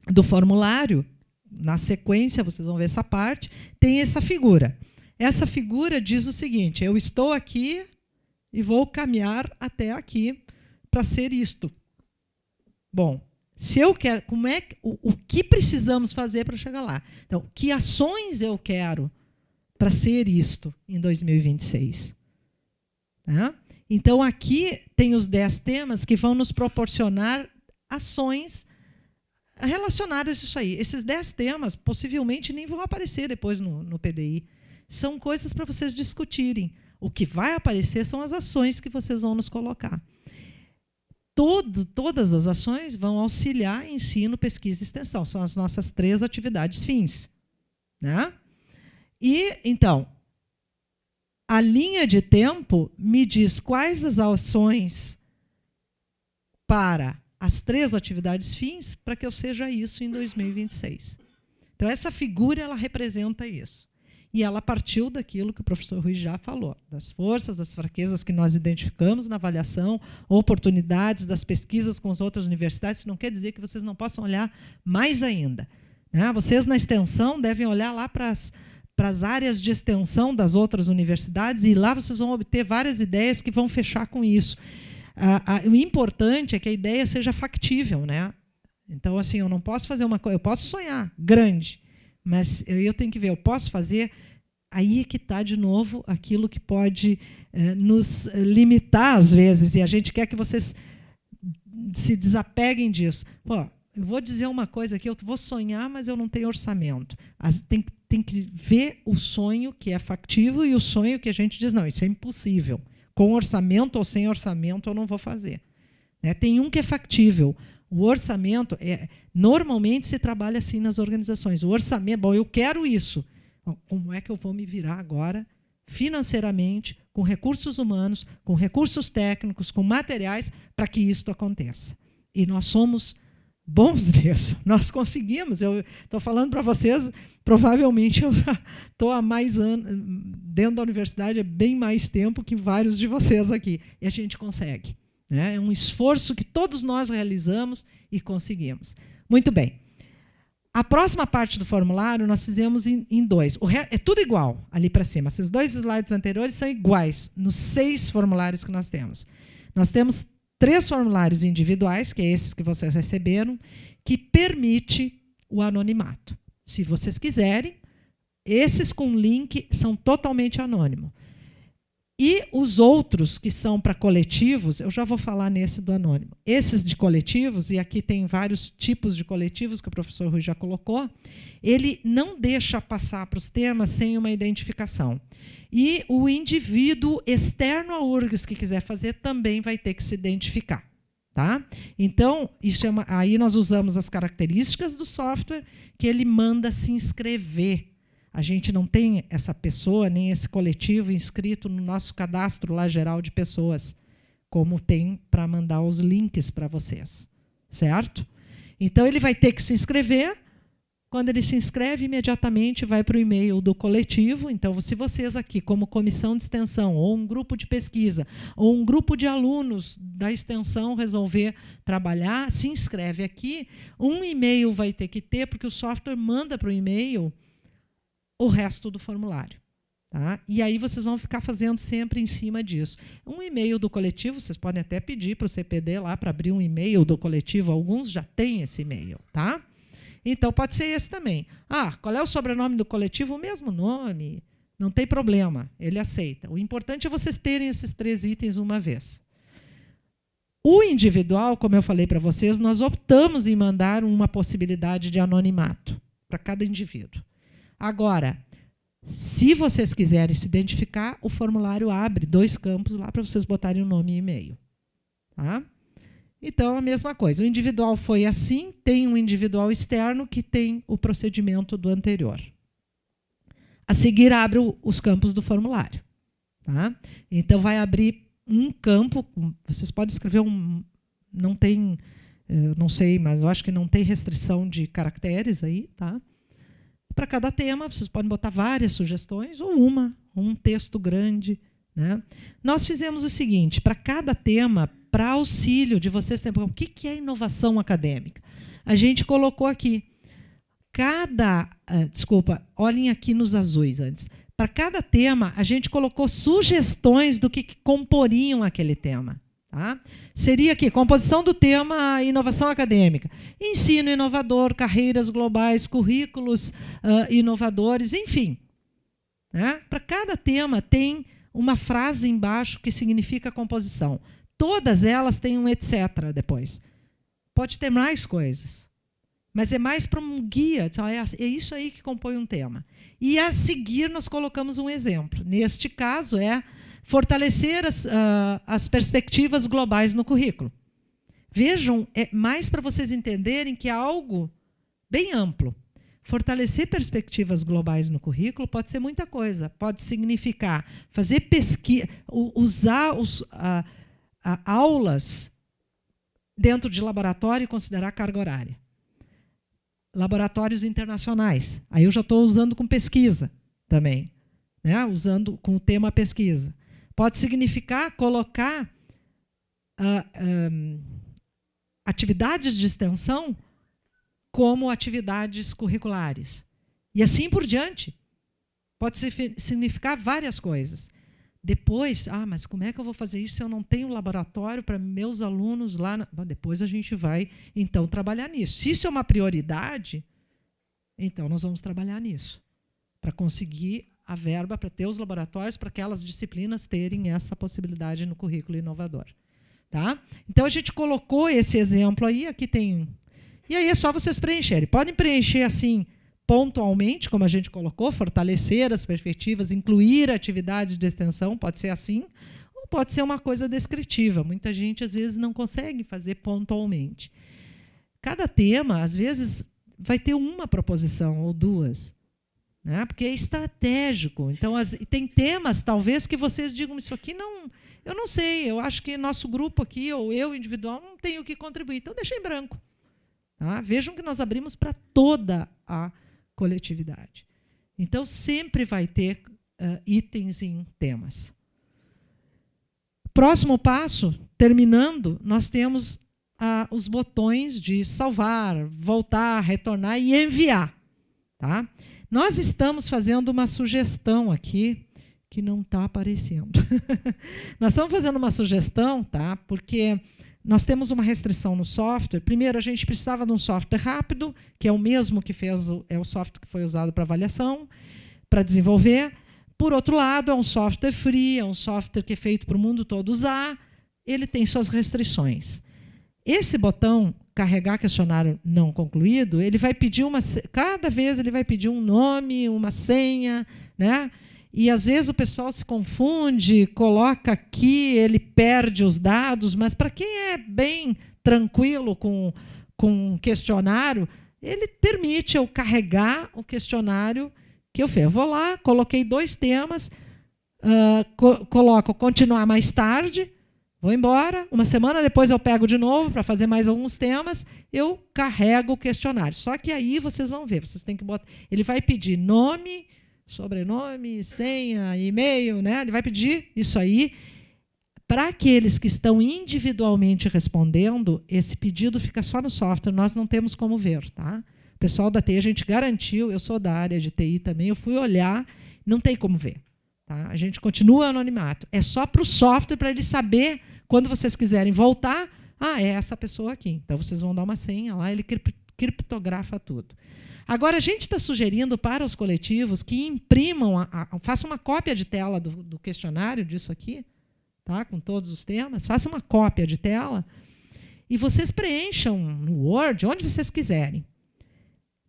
do formulário, na sequência, vocês vão ver essa parte, tem essa figura. Essa figura diz o seguinte, eu estou aqui e vou caminhar até aqui para ser isto. Bom, se eu quero, o que precisamos fazer para chegar lá? Então, que ações eu quero para ser isto em 2026? Tá? Então, aqui tem os 10 temas que vão nos proporcionar ações relacionadas a isso aí. Esses 10 temas possivelmente nem vão aparecer depois no PDI. São coisas para vocês discutirem. O que vai aparecer são as ações que vocês vão nos colocar. Todas as ações vão auxiliar ensino, pesquisa e extensão. São as nossas 3 atividades fins. Né? E, então, a linha de tempo me diz quais as ações para as 3 atividades fins para que eu seja isso em 2026. Então, essa figura ela representa isso. E ela partiu daquilo que o professor Rui já falou, das forças, das fraquezas que nós identificamos na avaliação, oportunidades das pesquisas com as outras universidades. Isso não quer dizer que vocês não possam olhar mais ainda. Né? Vocês, na extensão, devem olhar lá para para as áreas de extensão das outras universidades, e lá vocês vão obter várias ideias que vão fechar com isso. O importante é que a ideia seja factível, né? Então, assim, eu não posso fazer uma coisa, eu posso sonhar grande, mas eu tenho que ver, eu posso fazer. Aí é que está, de novo, aquilo que pode nos limitar, às vezes, e a gente quer que vocês se desapeguem disso. Pô, eu vou dizer uma coisa aqui, eu vou sonhar, mas eu não tenho orçamento. Tem que ver o sonho que é factível e o sonho que a gente diz, não, isso é impossível. Com orçamento ou sem orçamento, eu não vou fazer. Né? Tem um que é factível. O orçamento, normalmente se trabalha assim nas organizações. O orçamento, bom, eu quero isso. Como é que eu vou me virar agora, financeiramente, com recursos humanos, com recursos técnicos, com materiais, para que isso aconteça? E nós somos bons nisso. Nós conseguimos. Eu estou falando para vocês, provavelmente eu já estou há mais anos, dentro da universidade, há bem mais tempo que vários de vocês aqui. E a gente consegue. É um esforço que todos nós realizamos e conseguimos. Muito bem. A próxima parte do formulário nós fizemos em 2. É tudo igual ali para cima. Esses 2 slides anteriores são iguais nos 6 formulários que nós temos. Nós temos 3 formulários individuais, que é esses que vocês receberam, que permite o anonimato. Se vocês quiserem, esses com link são totalmente anônimos. E os outros que são para coletivos, eu já vou falar nesse do anônimo. Esses de coletivos, e aqui tem vários tipos de coletivos que o professor Rui já colocou, ele não deixa passar para os temas sem uma identificação. E o indivíduo externo à URGS que quiser fazer também vai ter que se identificar. Tá? Então, isso aí nós usamos as características do software que ele manda se inscrever. A gente não tem essa pessoa, nem esse coletivo inscrito no nosso cadastro lá geral de pessoas, como tem para mandar os links para vocês. Certo? Então, ele vai ter que se inscrever. Quando ele se inscreve, imediatamente vai para o e-mail do coletivo. Então, se vocês aqui, como comissão de extensão, ou um grupo de pesquisa, ou um grupo de alunos da extensão resolver trabalhar, se inscreve aqui, um e-mail vai ter que ter, porque o software manda para o e-mail o resto do formulário. Tá? E aí vocês vão ficar fazendo sempre em cima disso. Um e-mail do coletivo, vocês podem até pedir para o CPD lá para abrir um e-mail do coletivo, alguns já têm esse e-mail. Tá? Então, pode ser esse também. Qual é o sobrenome do coletivo? O mesmo nome, não tem problema, ele aceita. O importante é vocês terem esses 3 itens uma vez. O individual, como eu falei para vocês, nós optamos em mandar uma possibilidade de anonimato para cada indivíduo. Agora, se vocês quiserem se identificar, o formulário abre 2 campos lá para vocês botarem o nome e e-mail. Tá? Então, a mesma coisa. O individual foi assim, tem um individual externo que tem o procedimento do anterior. A seguir, abre os campos do formulário. Tá? Então, vai abrir um campo, vocês podem escrever não tem, não sei, mas eu acho que não tem restrição de caracteres aí, tá? Para cada tema, vocês podem botar várias sugestões, ou um texto grande. Né? Nós fizemos o seguinte, para cada tema, para auxílio de vocês, o que é inovação acadêmica? A gente colocou aqui, desculpa, olhem aqui nos azuis antes. Para cada tema, a gente colocou sugestões do que comporiam aquele tema. Tá? Seria aqui, composição do tema inovação acadêmica. Ensino inovador, carreiras globais, currículos inovadores, enfim. Né? Para cada tema tem uma frase embaixo que significa composição. Todas elas têm um etc. depois. Pode ter mais coisas. Mas é mais para um guia. É isso aí que compõe um tema. E a seguir nós colocamos um exemplo. Neste caso é fortalecer as perspectivas globais no currículo. Vejam, é mais para vocês entenderem que é algo bem amplo. Fortalecer perspectivas globais no currículo pode ser muita coisa. Pode significar fazer pesquisa, usar aulas dentro de laboratório e considerar carga horária. Laboratórios internacionais. Aí eu já estou usando com pesquisa também. Né? Usando com o tema pesquisa. Pode significar colocar atividades de extensão como atividades curriculares. E assim por diante. Pode significar várias coisas. Depois, mas como é que eu vou fazer isso se eu não tenho laboratório para meus alunos lá? Bom, depois a gente vai, então, trabalhar nisso. Se isso é uma prioridade, então nós vamos trabalhar nisso, para conseguir a verba para ter os laboratórios, para aquelas disciplinas terem essa possibilidade no currículo inovador. Tá? Então, a gente colocou esse exemplo aí, aqui tem... E aí é só vocês preencherem. Podem preencher assim, pontualmente, como a gente colocou, fortalecer as perspectivas, incluir atividades de extensão, pode ser assim, ou pode ser uma coisa descritiva. Muita gente, às vezes, não consegue fazer pontualmente. Cada tema, às vezes, vai ter uma proposição ou duas, né? Porque é estratégico. Então, tem temas, talvez, que vocês digam, isso aqui não... Eu não sei, eu acho que nosso grupo aqui, ou eu individual, não tenho o que contribuir. Então, deixa em branco. Tá? Vejam que nós abrimos para toda a coletividade. Então, sempre vai ter itens em temas. Próximo passo, terminando, nós temos os botões de salvar, voltar, retornar e enviar. Tá? Nós estamos fazendo uma sugestão aqui, que não está aparecendo. Nós estamos fazendo uma sugestão, tá? Porque nós temos uma restrição no software. Primeiro, a gente precisava de um software rápido, que é o mesmo que é o software que foi usado para avaliação, para desenvolver. Por outro lado, é um software free, é um software que é feito para o mundo todo usar. Ele tem suas restrições. Esse botão, carregar questionário não concluído, ele vai pedir cada vez ele vai pedir um nome, uma senha, né? E, às vezes, o pessoal se confunde, coloca aqui, ele perde os dados, mas, para quem é bem tranquilo com um questionário, ele permite eu carregar o questionário que eu fiz. Eu vou lá, coloquei 2 temas, coloco continuar mais tarde, vou embora, uma semana depois eu pego de novo para fazer mais alguns temas, eu carrego o questionário. Só que aí vocês vão ver, vocês têm que botar... Ele vai pedir nome, sobrenome, senha, e-mail, né? Ele vai pedir isso aí. Para aqueles que estão individualmente respondendo, esse pedido fica só no software, nós não temos como ver. Tá? O pessoal da TI, a gente garantiu, eu sou da área de TI também, eu fui olhar, não tem como ver. Tá? A gente continua anonimato. É só para o software, para ele saber, quando vocês quiserem voltar, é essa pessoa aqui. Então, vocês vão dar uma senha lá, ele criptografa tudo. Agora, a gente está sugerindo para os coletivos que imprimam, façam uma cópia de tela do questionário disso aqui, tá? Com todos os temas, façam uma cópia de tela e vocês preencham no Word, onde vocês quiserem.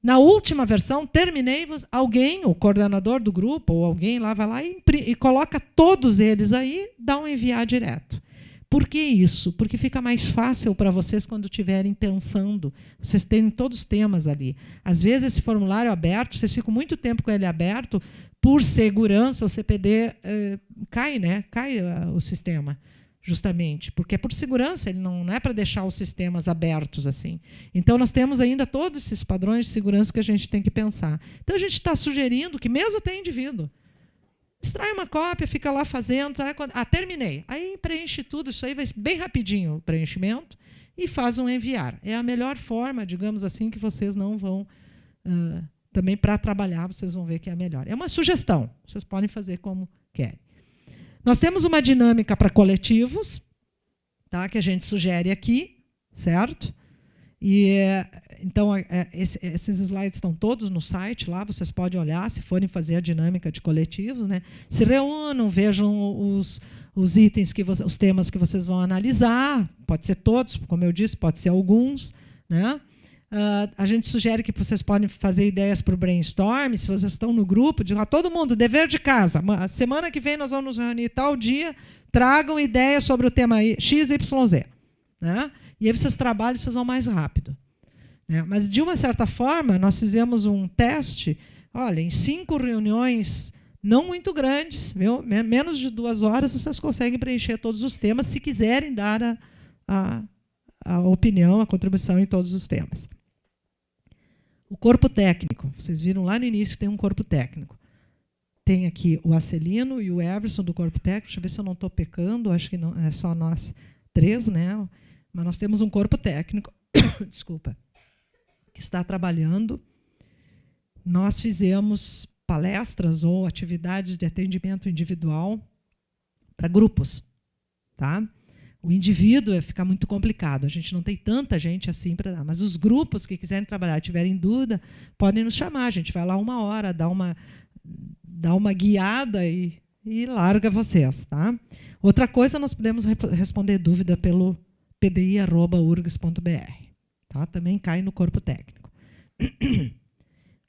Na última versão, terminei, alguém, o coordenador do grupo, ou alguém lá, vai lá e coloca todos eles aí, dá um enviar direto. Por que isso? Porque fica mais fácil para vocês quando estiverem pensando. Vocês terem todos os temas ali. Às vezes, esse formulário aberto, vocês ficam muito tempo com ele aberto, por segurança, o CPD cai, né? Cai o sistema, justamente. Porque é por segurança, ele não é para deixar os sistemas abertos assim. Então, nós temos ainda todos esses padrões de segurança que a gente tem que pensar. Então, a gente está sugerindo que, mesmo até indivíduo, extrai uma cópia, fica lá fazendo. Terminei. Aí preenche tudo, isso aí vai bem rapidinho o preenchimento e faz um enviar. É a melhor forma, digamos assim, que vocês não vão... também para trabalhar, vocês vão ver que é a melhor. É uma sugestão, vocês podem fazer como querem. Nós temos uma dinâmica para coletivos, tá, que a gente sugere aqui, certo? E, então, esses slides estão todos no site, lá vocês podem olhar, se forem fazer a dinâmica de coletivos, né? Se reúnam, vejam os itens, os temas que vocês vão analisar, pode ser todos, como eu disse, pode ser alguns, né? A gente sugere que vocês podem fazer ideias para o brainstorm, se vocês estão no grupo, digo a todo mundo, dever de casa, semana que vem nós vamos nos reunir tal dia, tragam ideias sobre o tema XYZ, né? E aí vocês trabalham e vocês vão mais rápido. Né? Mas, de uma certa forma, nós fizemos um teste, olha, em 5 reuniões não muito grandes, viu? Menos de 2 horas, vocês conseguem preencher todos os temas, se quiserem dar a opinião, a contribuição em todos os temas. O corpo técnico, vocês viram lá no início que tem um corpo técnico. Tem aqui o Acelino e o Everson do corpo técnico, deixa eu ver se eu não estou pecando, acho que não, é só nós 3, né? Mas nós temos um corpo técnico, desculpa, que está trabalhando. Nós fizemos palestras ou atividades de atendimento individual para grupos. Tá? O indivíduo fica muito complicado, a gente não tem tanta gente assim para dar, mas os grupos que quiserem trabalhar, tiverem dúvida, podem nos chamar, a gente vai lá 1 hora, dá uma guiada e larga vocês. Tá? Outra coisa, nós podemos responder dúvida pelo pdi@urgs.br. Tá? Também cai no corpo técnico.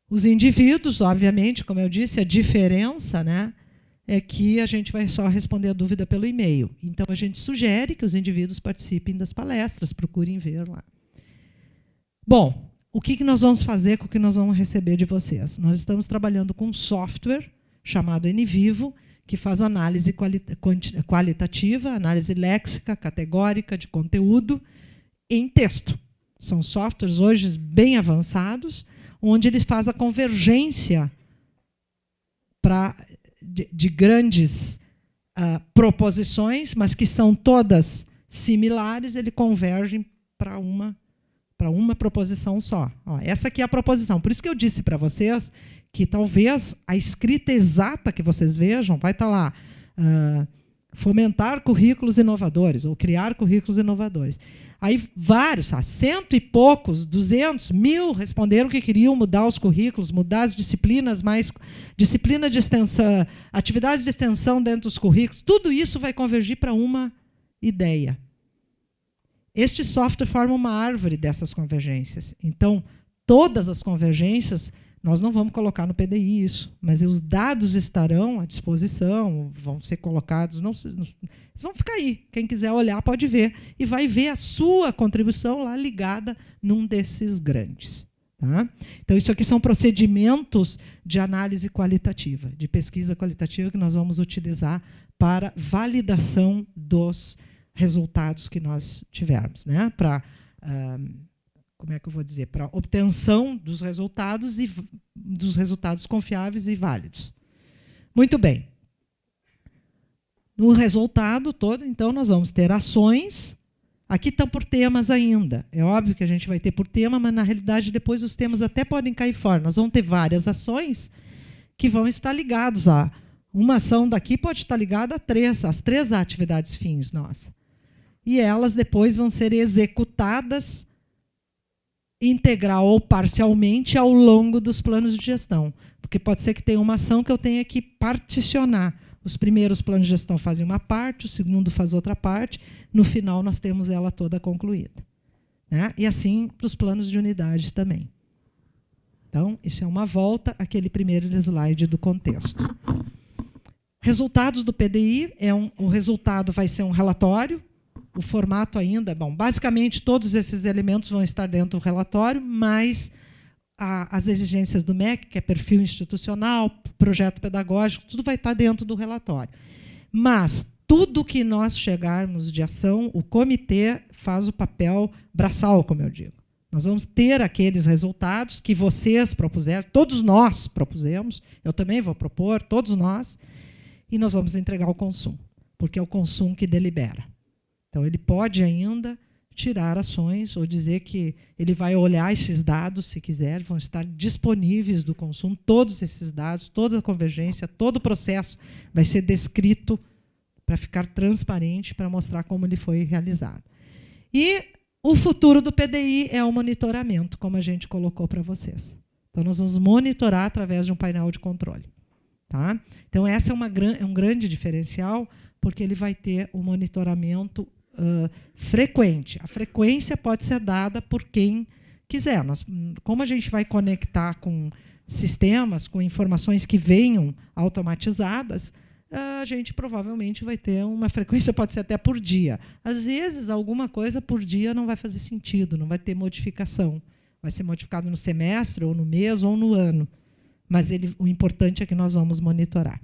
Os indivíduos, obviamente, como eu disse, a diferença, né, é que a gente vai só responder a dúvida pelo e-mail. Então, a gente sugere que os indivíduos participem das palestras, procurem ver lá. Bom, o que nós vamos fazer com o que nós vamos receber de vocês? Nós estamos trabalhando com um software chamado NVivo, que faz análise qualitativa, análise léxica, categórica, de conteúdo, em texto. São softwares hoje bem avançados, onde ele faz a convergência de grandes proposições, mas que são todas similares, ele converge para uma proposição só. Ó, essa aqui é a proposição. Por isso que eu disse para vocês que talvez a escrita exata que vocês vejam vai estar lá, fomentar currículos inovadores, ou criar currículos inovadores. Aí vários, 100 e poucos, 200, 1000 responderam que queriam mudar os currículos, mudar as disciplinas, mais disciplina de extensão, atividades de extensão dentro dos currículos. Tudo isso vai convergir para uma ideia. Este software forma uma árvore dessas convergências. Então, todas as convergências, nós não vamos colocar no PDI isso, mas os dados estarão à disposição, vão ser colocados, eles vão ficar aí. Quem quiser olhar pode ver, e vai ver a sua contribuição lá ligada num desses grandes. Tá? Então, isso aqui são procedimentos de análise qualitativa, de pesquisa qualitativa que nós vamos utilizar para validação dos resultados que nós tivermos, né? Para como é que eu vou dizer, para obtenção dos resultados e dos resultados confiáveis e válidos. Muito bem. No resultado todo, então, nós vamos ter ações. Aqui estão por temas ainda. É óbvio que a gente vai ter por tema, mas, na realidade, depois os temas até podem cair fora. Nós vamos ter várias ações que vão estar ligadas a... Uma ação daqui pode estar ligada às 3 atividades fins nossas. E elas depois vão ser executadas integral ou parcialmente ao longo dos planos de gestão. Porque pode ser que tenha uma ação que eu tenha que particionar. Os primeiros planos de gestão fazem uma parte, o segundo faz outra parte, no final nós temos ela toda concluída. Né? E assim para os planos de unidade também. Então, isso é uma volta àquele primeiro slide do contexto. Resultados do PDI, o resultado vai ser um relatório. O formato ainda, bom, basicamente todos esses elementos vão estar dentro do relatório, mas as exigências do MEC, que é perfil institucional, projeto pedagógico, tudo vai estar dentro do relatório. Mas tudo que nós chegarmos de ação, o comitê faz o papel braçal, como eu digo. Nós vamos ter aqueles resultados que vocês propuseram, todos nós propusemos, eu também vou propor, todos nós, e nós vamos entregar ao consumo, porque é o consumo que delibera. Então, ele pode ainda tirar ações ou dizer que ele vai olhar esses dados, se quiser, vão estar disponíveis do consumo, todos esses dados, toda a convergência, todo o processo vai ser descrito para ficar transparente, para mostrar como ele foi realizado. E o futuro do PDI é o monitoramento, como a gente colocou para vocês. Então, nós vamos monitorar através de um painel de controle. Tá? Então, essa é um grande diferencial, porque ele vai ter o monitoramento frequente. A frequência pode ser dada por quem quiser. Como a gente vai conectar com sistemas, com informações que venham automatizadas, a gente provavelmente vai ter uma frequência, pode ser até por dia. Às vezes, alguma coisa por dia não vai fazer sentido, não vai ter modificação. Vai ser modificado no semestre, ou no mês, ou no ano. Mas o importante é que nós vamos monitorar.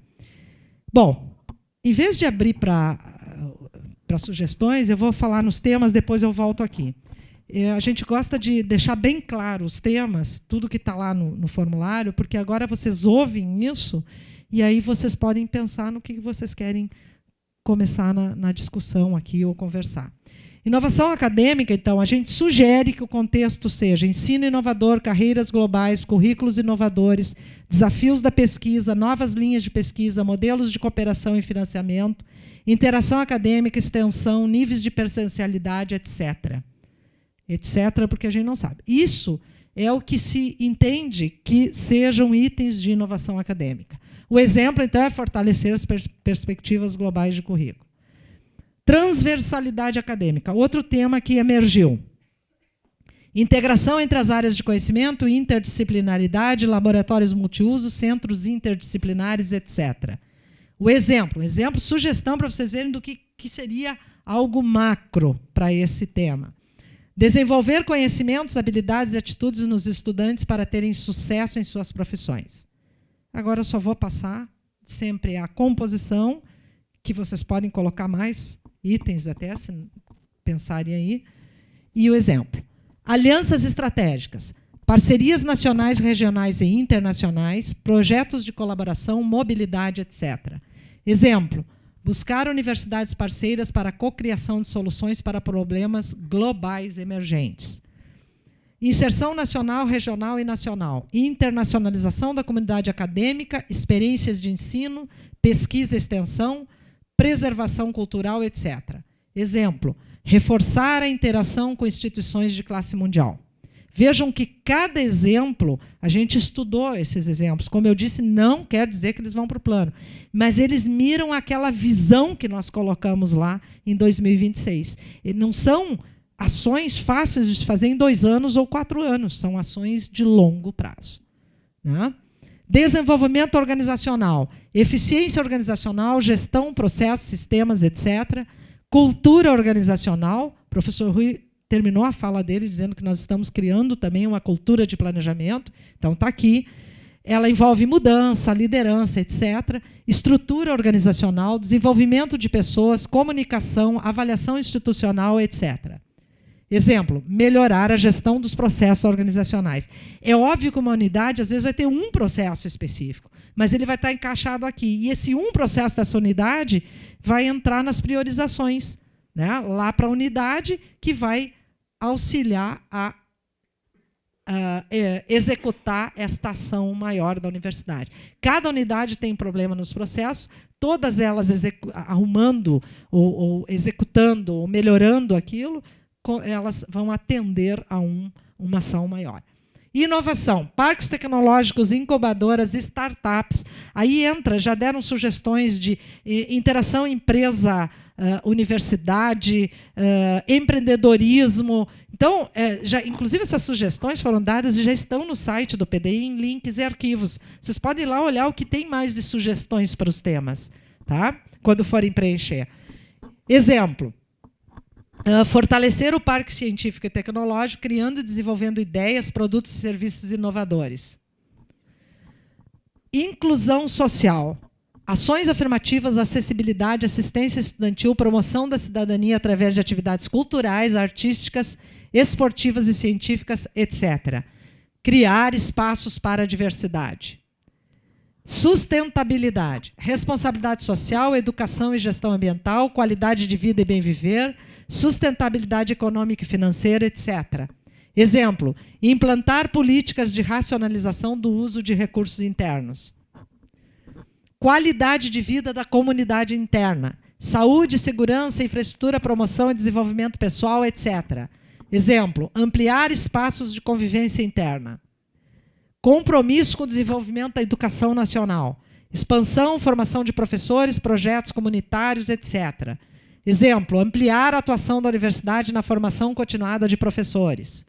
Bom, em vez de abrir para sugestões, eu vou falar nos temas, depois eu volto aqui. A gente gosta de deixar bem claro os temas, tudo que está lá no formulário, porque agora vocês ouvem isso, e aí vocês podem pensar no que vocês querem começar na discussão aqui ou conversar. Inovação acadêmica, então, a gente sugere que o contexto seja ensino inovador, carreiras globais, currículos inovadores, desafios da pesquisa, novas linhas de pesquisa, modelos de cooperação e financiamento, interação acadêmica, extensão, níveis de presencialidade, etc. Etc., porque a gente não sabe. Isso é o que se entende que sejam itens de inovação acadêmica. O exemplo, então, é fortalecer as perspectivas globais de currículo. Transversalidade acadêmica, outro tema que emergiu. Integração entre as áreas de conhecimento, interdisciplinaridade, laboratórios multiuso, centros interdisciplinares, etc. O exemplo, sugestão para vocês verem do que seria algo macro para esse tema. Desenvolver conhecimentos, habilidades e atitudes nos estudantes para terem sucesso em suas profissões. Agora eu só vou passar sempre a composição, que vocês podem colocar mais itens até, se pensarem aí, e o exemplo. Alianças estratégicas, parcerias nacionais, regionais e internacionais, projetos de colaboração, mobilidade, etc. Exemplo, buscar universidades parceiras para a cocriação de soluções para problemas globais emergentes. Inserção nacional, regional e nacional. Internacionalização da comunidade acadêmica, experiências de ensino, pesquisa e extensão, preservação cultural, etc. Exemplo, reforçar a interação com instituições de classe mundial. Vejam que cada exemplo, a gente estudou esses exemplos. Como eu disse, não quer dizer que eles vão para o plano, mas eles miram aquela visão que nós colocamos lá em 2026. E não são ações fáceis de se fazer em 2 anos ou 4 anos, são ações de longo prazo. Né? Desenvolvimento organizacional, eficiência organizacional, gestão, processos, sistemas, etc. Cultura organizacional, o professor Rui terminou a fala dele dizendo que nós estamos criando também uma cultura de planejamento, então está aqui. Ela envolve mudança, liderança, etc. Estrutura organizacional, desenvolvimento de pessoas, comunicação, avaliação institucional, etc. Exemplo, melhorar a gestão dos processos organizacionais. É óbvio que uma unidade, às vezes, vai ter um processo específico, mas ele vai estar encaixado aqui. E esse um processo dessa unidade vai entrar nas priorizações, né, lá para a unidade, que vai auxiliar a executar esta ação maior da universidade. Cada unidade tem um problema nos processos, todas elas arrumando, ou executando, ou melhorando aquilo, elas vão atender a uma ação maior. Inovação, parques tecnológicos, incubadoras, startups. Aí entra, já deram sugestões de interação empresa-universidade, empreendedorismo. Então, inclusive essas sugestões foram dadas e já estão no site do PDI em links e arquivos. Vocês podem ir lá olhar o que tem mais de sugestões para os temas, tá? Quando forem preencher. Exemplo. Fortalecer o parque científico e tecnológico, criando e desenvolvendo ideias, produtos e serviços inovadores. Inclusão social. Ações afirmativas, acessibilidade, assistência estudantil, promoção da cidadania através de atividades culturais, artísticas, esportivas e científicas, etc. Criar espaços para a diversidade. Sustentabilidade. Responsabilidade social, educação e gestão ambiental, qualidade de vida e bem viver, sustentabilidade econômica e financeira, etc. Exemplo, implantar políticas de racionalização do uso de recursos internos. Qualidade de vida da comunidade interna. Saúde, segurança, infraestrutura, promoção e desenvolvimento pessoal, etc. Exemplo, ampliar espaços de convivência interna. Compromisso com o desenvolvimento da educação nacional. Expansão, formação de professores, projetos comunitários, etc. Exemplo, ampliar a atuação da universidade na formação continuada de professores.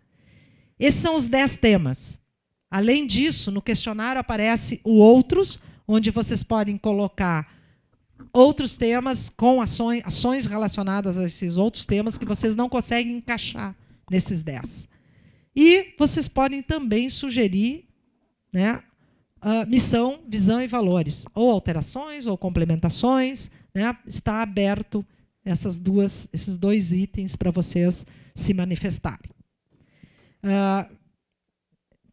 Esses são os 10 temas. Além disso, no questionário aparece o outros, onde vocês podem colocar outros temas com ações relacionadas a esses outros temas que vocês não conseguem encaixar nesses 10. E vocês podem também sugerir, né, missão, visão e valores, ou alterações ou complementações, né, está aberto esses 2 itens para vocês se manifestarem.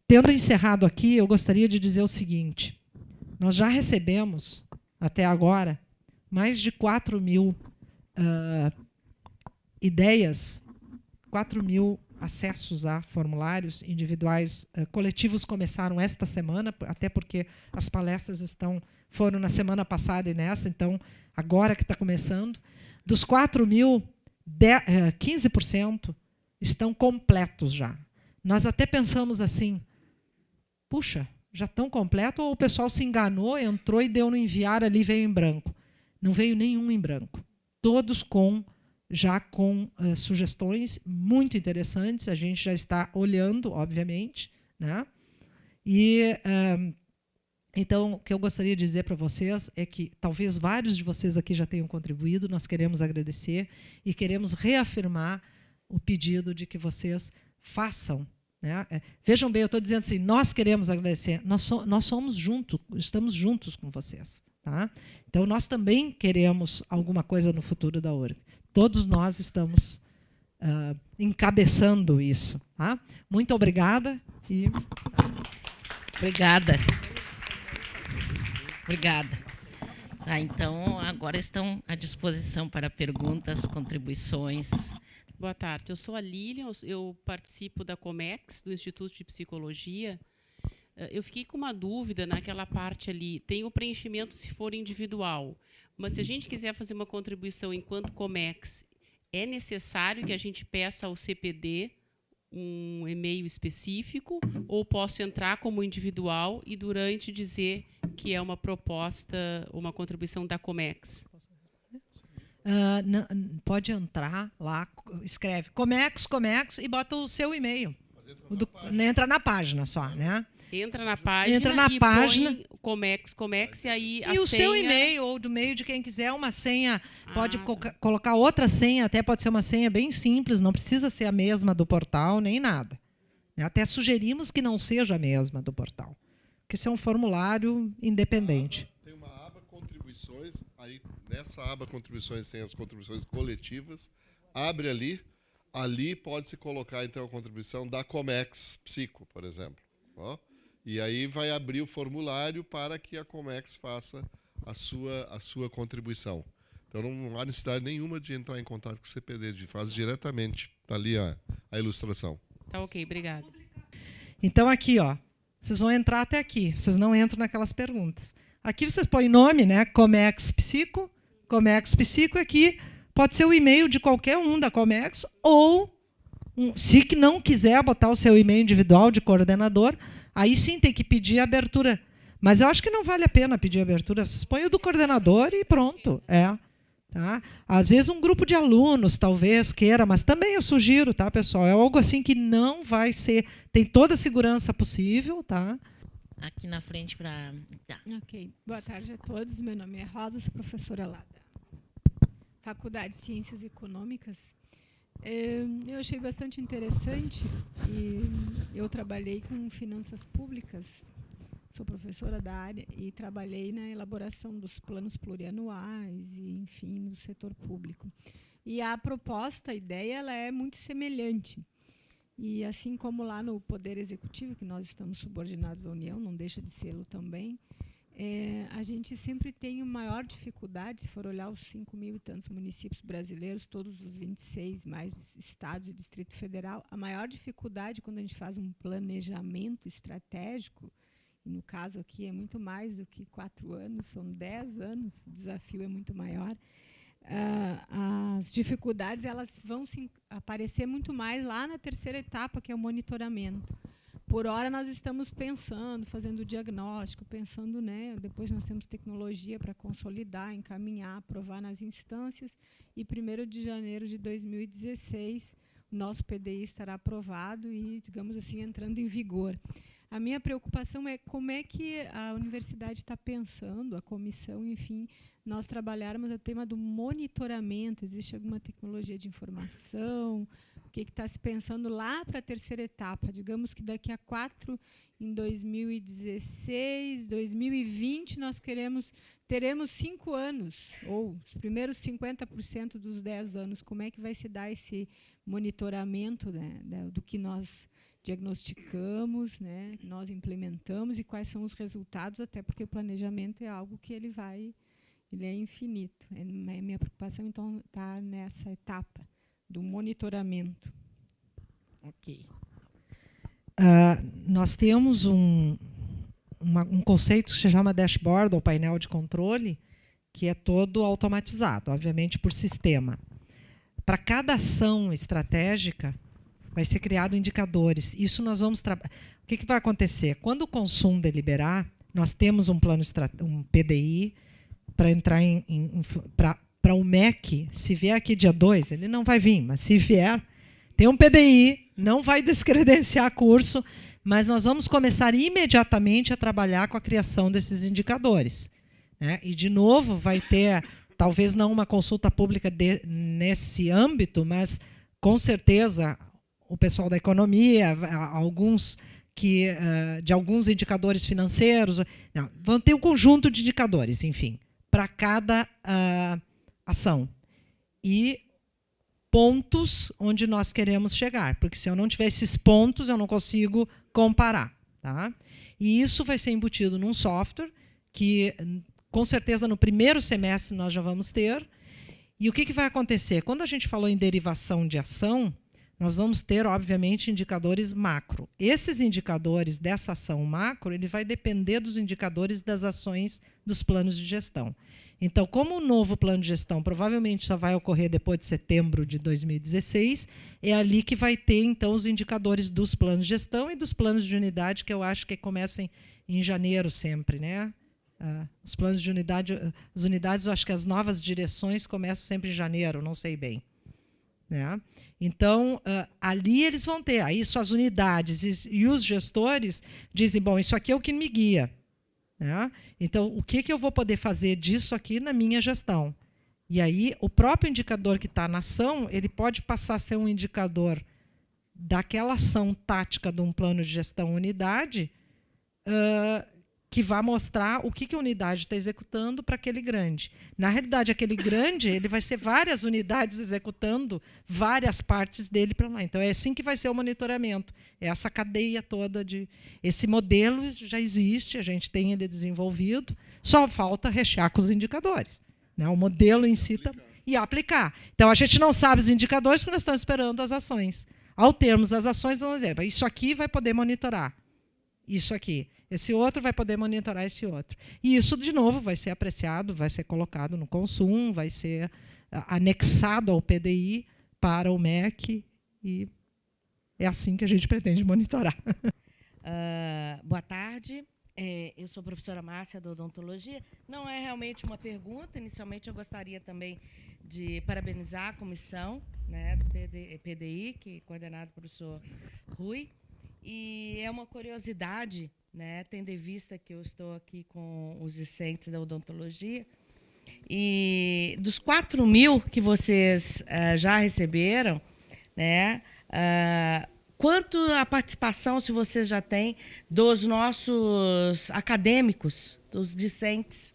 Tendo encerrado aqui, eu gostaria de dizer o seguinte: nós já recebemos, até agora, mais de 4.000 ideias, 4.000 acessos a formulários individuais coletivos começaram esta semana, até porque as palestras foram na semana passada e nessa, então, agora que está começando. Dos 4.000, 15% estão completos já. Nós até pensamos assim, puxa, já estão completos ou o pessoal se enganou, entrou e deu no enviar ali, veio em branco. Não veio nenhum em branco. Todos já com sugestões muito interessantes, a gente já está olhando, obviamente, né? E então, o que eu gostaria de dizer para vocês é que talvez vários de vocês aqui já tenham contribuído, nós queremos agradecer e queremos reafirmar o pedido de que vocês façam, né? Vejam bem, eu estou dizendo assim, nós queremos agradecer, nós somos juntos, estamos juntos com vocês. Tá? Então, nós também queremos alguma coisa no futuro da URG. Todos nós estamos encabeçando isso. Tá? Muito obrigada. Obrigada. Obrigada. Então, agora estão à disposição para perguntas, contribuições. Boa tarde. Eu sou a Lilian, eu participo da Comex, do Instituto de Psicologia. Eu fiquei com uma dúvida naquela parte ali. Tem o preenchimento se for individual, mas se a gente quiser fazer uma contribuição enquanto Comex, é necessário que a gente peça ao CPD um e-mail específico ou posso entrar como individual e durante dizer que é uma proposta, uma contribuição da Comex? Pode entrar lá, escreve Comex e bota o seu e-mail. Entra na página só, né? Entra na página e põe Comex e aí a senha... o seu e-mail ou do e-mail de quem quiser uma senha, pode colocar outra senha, até pode ser uma senha bem simples, não precisa ser a mesma do portal, nem nada. Até sugerimos que não seja a mesma do portal, porque isso é um formulário independente. Tem uma aba contribuições, aí nessa aba contribuições tem as contribuições coletivas, abre ali pode-se colocar então a contribuição da Comex Psico, por exemplo. Ó. E aí vai abrir o formulário para que a Comex faça a sua contribuição. Então não há necessidade nenhuma de entrar em contato com o CPD, faz diretamente. Está ali a ilustração. Tá ok, obrigada. Então aqui, ó, vocês vão entrar até aqui, vocês não entram naquelas perguntas. Aqui vocês põem nome, né? Comex Psico aqui pode ser o e-mail de qualquer um da Comex ou, se não quiser botar o seu e-mail individual de coordenador, aí sim tem que pedir a abertura. Mas eu acho que não vale a pena pedir abertura. Vocês põem o do coordenador e pronto. Tá? Às vezes um grupo de alunos talvez queira, mas também eu sugiro, tá, pessoal? É algo assim que não vai ser... Tem toda a segurança possível, tá? Aqui na frente para... Tá. Ok. Boa tarde a todos. Meu nome é Rosa, sou professora lá da Faculdade de Ciências Econômicas. Eu achei bastante interessante e eu trabalhei com finanças públicas, sou professora da área e trabalhei na elaboração dos planos plurianuais e, enfim, no setor público. E a proposta, a ideia, ela é muito semelhante. E assim como lá no Poder Executivo, que nós estamos subordinados à União, não deixa de ser também, a gente sempre tem uma maior dificuldade, se for olhar os 5.000 e tantos municípios brasileiros, todos os 26 mais estados e Distrito Federal, a maior dificuldade quando a gente faz um planejamento estratégico, e no caso aqui é muito mais do que 4 anos, são 10 anos, o desafio é muito maior, as dificuldades elas vão aparecer muito mais lá na terceira etapa, que é o monitoramento. Por hora, nós estamos pensando, fazendo o diagnóstico, pensando, né, depois nós temos tecnologia para consolidar, encaminhar, aprovar nas instâncias, e 1º de janeiro de 2016, o nosso PDI estará aprovado e, digamos assim, entrando em vigor. A minha preocupação é como é que a universidade está pensando, a comissão, enfim, nós trabalharmos o tema do monitoramento, existe alguma tecnologia de informação, o que está se pensando lá para a terceira etapa. Digamos que daqui a 4, em 2016, 2020, nós teremos 5 anos, ou os primeiros 50% dos 10 anos. Como é que vai se dar esse monitoramento, né, do que nós diagnosticamos, né, que nós implementamos e quais são os resultados, até porque o planejamento é algo que ele é infinito. Minha preocupação, então, está nessa etapa do monitoramento? Ok. Nós temos um conceito que se chama dashboard, ou painel de controle, que é todo automatizado, obviamente por sistema. Para cada ação estratégica, vai ser criado indicadores. Isso nós vamos trabalhar. O que vai acontecer? Quando o consumo deliberar, nós temos um plano, um PDI, para entrar para o MEC, se vier aqui dia 2, ele não vai vir, mas se vier, tem um PDI, não vai descredenciar curso, mas nós vamos começar imediatamente a trabalhar com a criação desses indicadores, né? E, de novo, vai ter, talvez não uma consulta pública nesse âmbito, mas, com certeza, o pessoal da economia, alguns de alguns indicadores financeiros, não, vão ter um conjunto de indicadores, enfim, para cada ação. E pontos onde nós queremos chegar, porque se eu não tiver esses pontos, eu não consigo comparar. Tá? E isso vai ser embutido num software que, com certeza, no primeiro semestre nós já vamos ter. E o que vai acontecer? Quando a gente falou em derivação de ação, nós vamos ter, obviamente, indicadores macro. Esses indicadores dessa ação macro, ele vai depender dos indicadores das ações dos planos de gestão. Então, como o novo plano de gestão provavelmente só vai ocorrer depois de setembro de 2016, é ali que vai ter, então, os indicadores dos planos de gestão e dos planos de unidade, que eu acho que começam em janeiro sempre, né? Os planos de unidade, as unidades, eu acho que as novas direções começam sempre em janeiro, não sei bem. Né? Então, ali eles vão ter. Aí, suas unidades e os gestores dizem, bom, isso aqui é o que me guia. Né? Então, o que eu vou poder fazer disso aqui na minha gestão? E aí, o próprio indicador que está na ação, ele pode passar a ser um indicador daquela ação tática de um plano de gestão unidade, que vai mostrar o que a unidade está executando para aquele grande. Na realidade, aquele grande ele vai ser várias unidades executando várias partes dele para lá. Então, é assim que vai ser o monitoramento. É essa cadeia toda de... Esse modelo já existe, a gente tem ele desenvolvido, só falta rechear com os indicadores. Né? O modelo em si e aplicar. Então, a gente não sabe os indicadores porque nós estamos esperando as ações. Ao termos as ações, vamos dizer, isso aqui vai poder monitorar. Isso aqui. Esse outro vai poder monitorar esse outro. E isso, de novo, vai ser apreciado, vai ser colocado no consumo, vai ser anexado ao PDI para o MEC, e é assim que a gente pretende monitorar. Boa tarde. Eu sou a professora Márcia, da Odontologia. Não é realmente uma pergunta. Inicialmente, eu gostaria também de parabenizar a comissão, né, do PDI, que é coordenada pelo professor Rui. E é uma curiosidade, né, tendo em vista que eu estou aqui com os discentes da odontologia, e dos 4.000 que vocês já receberam, né, quanto a participação, se vocês já têm, dos nossos acadêmicos, dos discentes?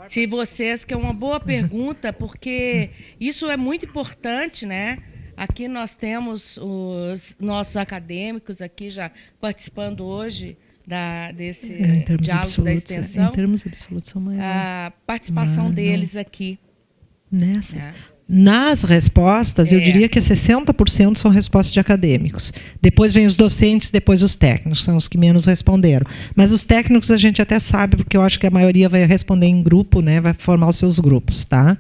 Se vocês, que é uma boa pergunta, porque isso é muito importante, né? Aqui nós temos os nossos acadêmicos aqui já participando hoje desse diálogo da extensão. Em termos absolutos, são maiores. A participação deles aqui. Nas respostas, eu diria que 60% são respostas de acadêmicos. Depois vem os docentes, depois os técnicos, são os que menos responderam. Mas os técnicos a gente até sabe, porque eu acho que a maioria vai responder em grupo, né, vai formar os seus grupos. Tá?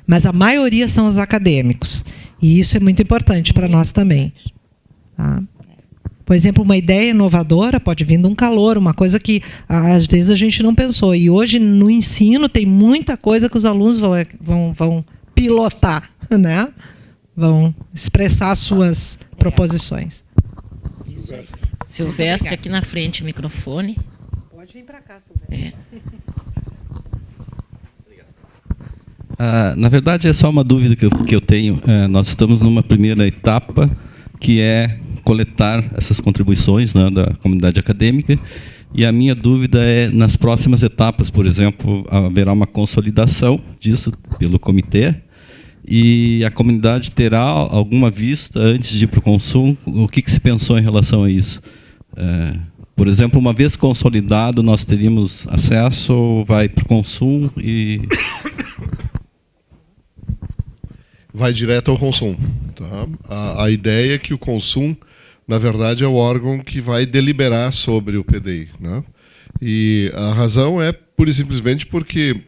Mas a maioria são os acadêmicos. E isso é muito importante para nós também. Tá? Por exemplo, uma ideia inovadora pode vir de um calor, uma coisa que às vezes a gente não pensou. E hoje, no ensino, tem muita coisa que os alunos vão pilotar, né? Vão expressar suas proposições. Silvestre, aqui na frente, microfone. Pode vir para cá, Silvestre. Na verdade, é só uma dúvida que eu tenho. Nós estamos numa primeira etapa, que é coletar essas contribuições, né, da comunidade acadêmica, e a minha dúvida é, nas próximas etapas, por exemplo, haverá uma consolidação disso pelo comitê, e a comunidade terá alguma vista antes de ir para o consumo? O que se pensou em relação a isso? Por exemplo, uma vez consolidado, nós teríamos acesso ou vai para o consumo? vai direto ao consumo. Tá? A ideia é que o consumo, na verdade, é o órgão que vai deliberar sobre o PDI. Né? E a razão é pura e simplesmente porque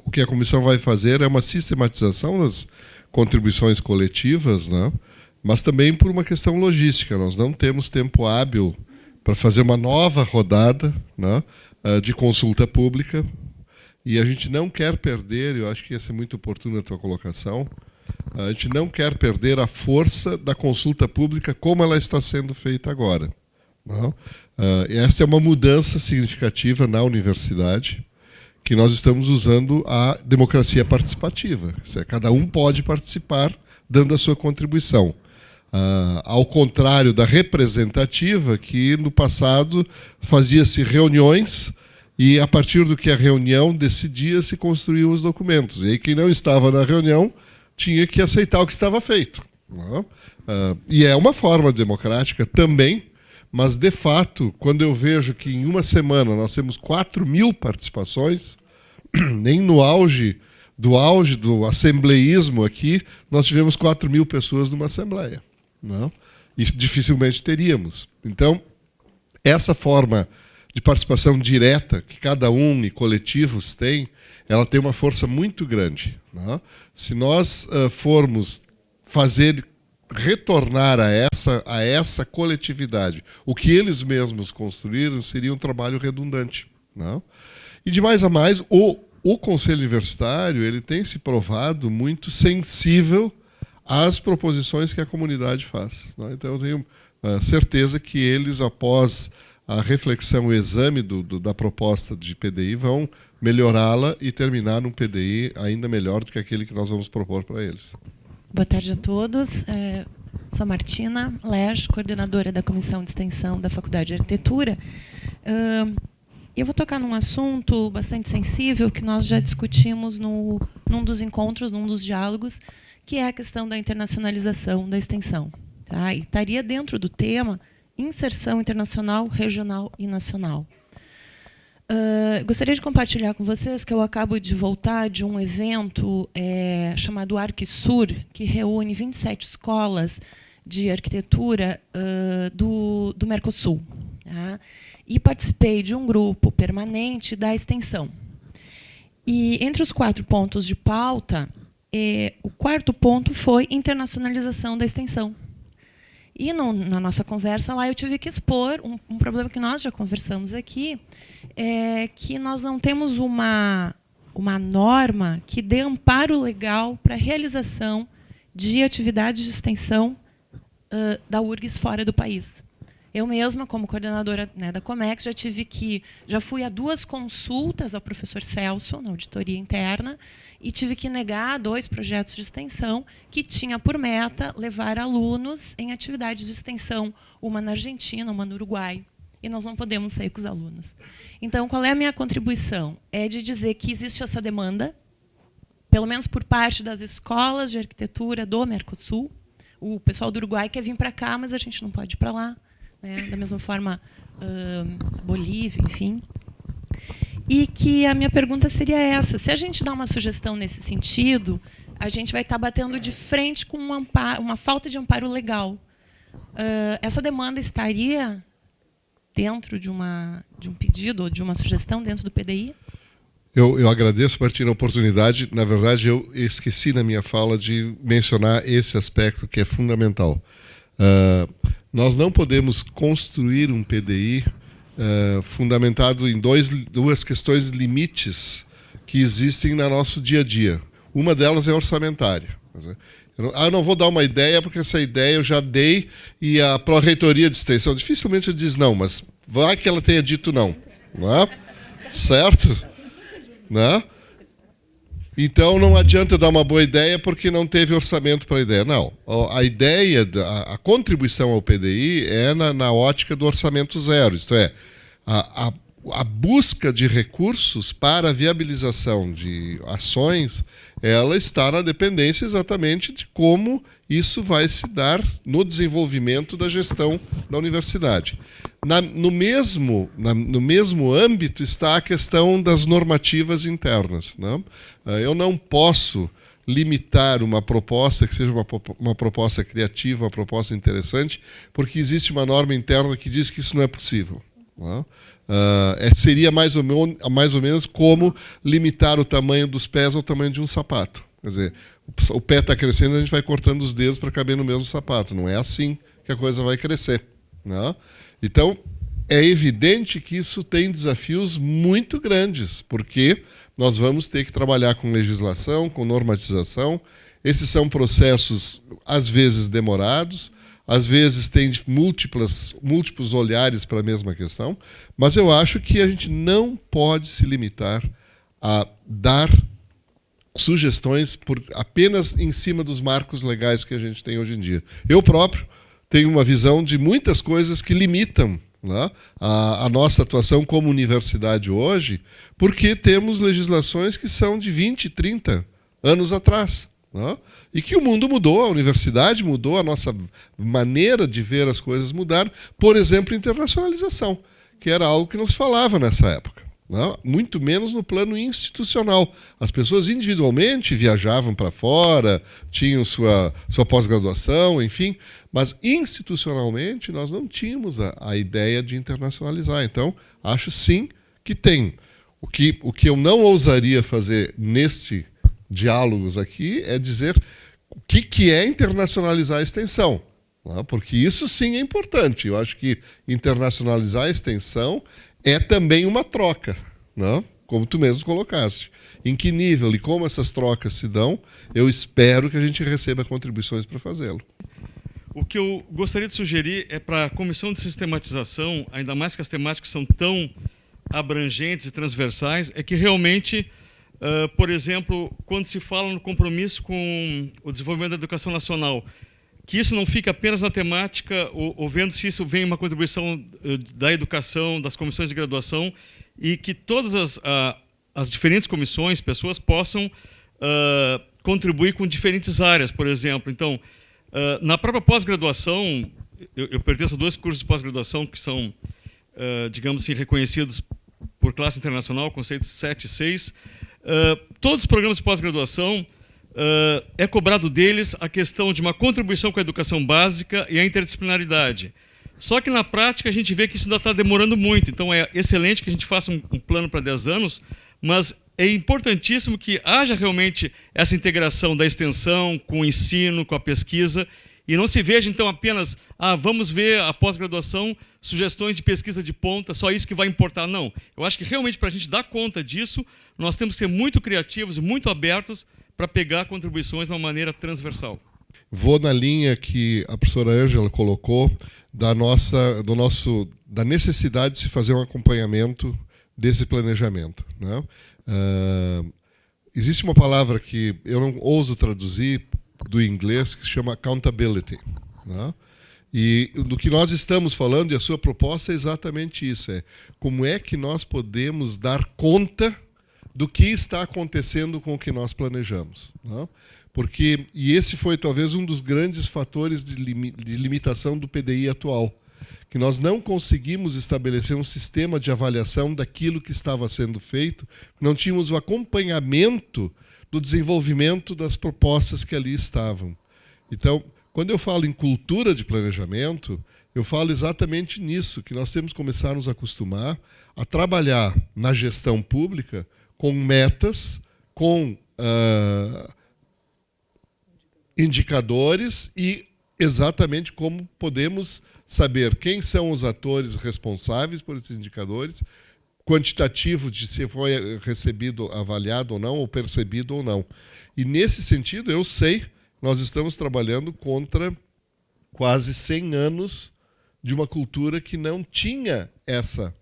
o que a comissão vai fazer é uma sistematização das contribuições coletivas, né? Mas também por uma questão logística. Nós não temos tempo hábil para fazer uma nova rodada, né, de consulta pública, e a gente não quer perder, eu acho que ia ser muito oportuna a tua colocação, a gente não quer perder a força da consulta pública como ela está sendo feita agora. Não? Essa é uma mudança significativa na universidade, que nós estamos usando a democracia participativa. Cada um pode participar dando a sua contribuição. Ao contrário da representativa, que no passado fazia-se reuniões e, a partir do que a reunião decidia, se construíam os documentos. E aí quem não estava na reunião tinha que aceitar o que estava feito. Não? E é uma forma democrática também, mas, de fato, quando eu vejo que em uma semana nós temos 4.000 participações, nem no auge do assembleísmo aqui, nós tivemos 4.000 pessoas numa assembleia. Não? Isso dificilmente teríamos. Então, essa forma de participação direta que cada um e coletivos têm, ela tem uma força muito grande. Não? Se nós formos retornar a essa coletividade o que eles mesmos construíram, seria um trabalho redundante. Não? E de mais a mais, o Conselho Universitário ele tem se provado muito sensível às proposições que a comunidade faz. Não? Então eu tenho certeza que eles, após a reflexão, o exame da proposta de PDI, vão melhorá-la e terminar num PDI ainda melhor do que aquele que nós vamos propor para eles. Boa tarde a todos. Sou Martina Lerge, coordenadora da Comissão de Extensão da Faculdade de Arquitetura. Eu vou tocar num assunto bastante sensível que nós já discutimos num dos encontros, num dos diálogos, que é a questão da internacionalização da extensão. Tá? E estaria dentro do tema inserção internacional, regional e nacional. Gostaria de compartilhar com vocês que eu acabo de voltar de um evento chamado ArquiSur, que reúne 27 escolas de arquitetura do Mercosul. Tá? E participei de um grupo permanente da extensão. E entre os 4 pontos de pauta, o 4º ponto foi internacionalização da extensão. E na nossa conversa lá eu tive que expor um problema que nós já conversamos aqui, que nós não temos uma norma que dê amparo legal para a realização de atividades de extensão da URGS fora do país. Eu mesma, como coordenadora, né, da Comex, já fui a 2 consultas ao professor Celso, na auditoria interna, e tive que negar 2 projetos de extensão que tinha por meta levar alunos em atividades de extensão, uma na Argentina, uma no Uruguai. E nós não podemos sair com os alunos. Então, qual é a minha contribuição? É de dizer que existe essa demanda, pelo menos por parte das escolas de arquitetura do Mercosul. O pessoal do Uruguai quer vir para cá, mas a gente não pode ir para lá. Né? Da mesma forma, Bolívia, enfim. E que a minha pergunta seria essa: se a gente dá uma sugestão nesse sentido, a gente vai estar batendo de frente com uma falta de amparo legal. Essa demanda estaria dentro de um pedido ou de uma sugestão dentro do PDI? Eu agradeço, Martina, a oportunidade. Na verdade, eu esqueci na minha fala de mencionar esse aspecto que é fundamental. Nós não podemos construir um PDI fundamentado em duas questões limites que existem no nosso dia a dia. Uma delas é orçamentária. Eu não vou dar uma ideia, porque essa ideia eu já dei e a Pró-Reitoria de Extensão dificilmente diz não, mas vai que ela tenha dito não. Não é? Certo? Não? Então não adianta dar uma boa ideia porque não teve orçamento para a ideia. Não. A ideia, a contribuição ao PDI é na ótica do orçamento zero, isto é, a busca de recursos para a viabilização de ações, ela está na dependência exatamente de como isso vai se dar no desenvolvimento da gestão da universidade. No mesmo âmbito está a questão das normativas internas. Não? Eu não posso, limitar uma proposta que seja uma proposta criativa, uma proposta interessante, porque existe uma norma interna que diz que isso não é possível. Não é? Seria mais ou menos como limitar o tamanho dos pés ao tamanho de um sapato. Quer dizer, o pé está crescendo, a gente vai cortando os dedos para caber no mesmo sapato. Não é assim que a coisa vai crescer. Não? Então, é evidente que isso tem desafios muito grandes, porque nós vamos ter que trabalhar com legislação, com normatização. Esses são processos, às vezes, demorados, às vezes tem múltiplos olhares para a mesma questão, mas eu acho que a gente não pode se limitar a dar sugestões apenas em cima dos marcos legais que a gente tem hoje em dia. Eu próprio tenho uma visão de muitas coisas que limitam, né, a nossa atuação como universidade hoje, porque temos legislações que são de 20, 30 anos atrás. Né, e que o mundo mudou, a universidade mudou, a nossa maneira de ver as coisas mudar. Por exemplo, internacionalização, que era algo que não se falava nessa época. Não, muito menos no plano institucional. As pessoas individualmente viajavam para fora, tinham sua pós-graduação, enfim, mas institucionalmente nós não tínhamos a ideia de internacionalizar. Então, acho sim que tem. O que eu não ousaria fazer neste diálogos aqui é dizer o que é internacionalizar a extensão. Não, porque isso sim é importante. Eu acho que internacionalizar a extensão é também uma troca, não? Como tu mesmo colocaste. Em que nível e como essas trocas se dão, eu espero que a gente receba contribuições para fazê-lo. O que eu gostaria de sugerir é para a comissão de sistematização, ainda mais que as temáticas são tão abrangentes e transversais, é que realmente, por exemplo, quando se fala no compromisso com o desenvolvimento da educação nacional, que isso não fique apenas na temática, ou vendo se isso vem uma contribuição da educação, das comissões de graduação, e que todas as diferentes comissões, pessoas, possam contribuir com diferentes áreas, por exemplo. Então, na própria pós-graduação, eu pertenço a 2 cursos de pós-graduação que são, digamos assim, reconhecidos por classe internacional, conceitos 7 e 6. Todos os programas de pós-graduação, é cobrado deles a questão de uma contribuição com a educação básica e a interdisciplinaridade. Só que, na prática, a gente vê que isso ainda está demorando muito. Então, é excelente que a gente faça um plano para 10 anos, mas é importantíssimo que haja realmente essa integração da extensão com o ensino, com a pesquisa, e não se veja, então, apenas, vamos ver a pós-graduação, sugestões de pesquisa de ponta, só isso que vai importar. Não. Eu acho que, realmente, para a gente dar conta disso, nós temos que ser muito criativos e muito abertos para pegar contribuições de uma maneira transversal. Vou na linha que a professora Ângela colocou da necessidade de se fazer um acompanhamento desse planejamento. Né? Existe uma palavra que eu não ouso traduzir do inglês que se chama accountability. Né? E do que nós estamos falando, e a sua proposta é exatamente isso, como é que nós podemos dar conta do que está acontecendo com o que nós planejamos. Não? E esse foi talvez um dos grandes fatores de limitação do PDI atual, que nós não conseguimos estabelecer um sistema de avaliação daquilo que estava sendo feito, não tínhamos o acompanhamento do desenvolvimento das propostas que ali estavam. Então, quando eu falo em cultura de planejamento, eu falo exatamente nisso, que nós temos que começar a nos acostumar a trabalhar na gestão pública com metas, com indicadores e exatamente como podemos saber quem são os atores responsáveis por esses indicadores, quantitativo de se foi recebido, avaliado ou não, ou percebido ou não. E, nesse sentido, eu sei, nós estamos trabalhando contra quase 100 anos de uma cultura que não tinha essa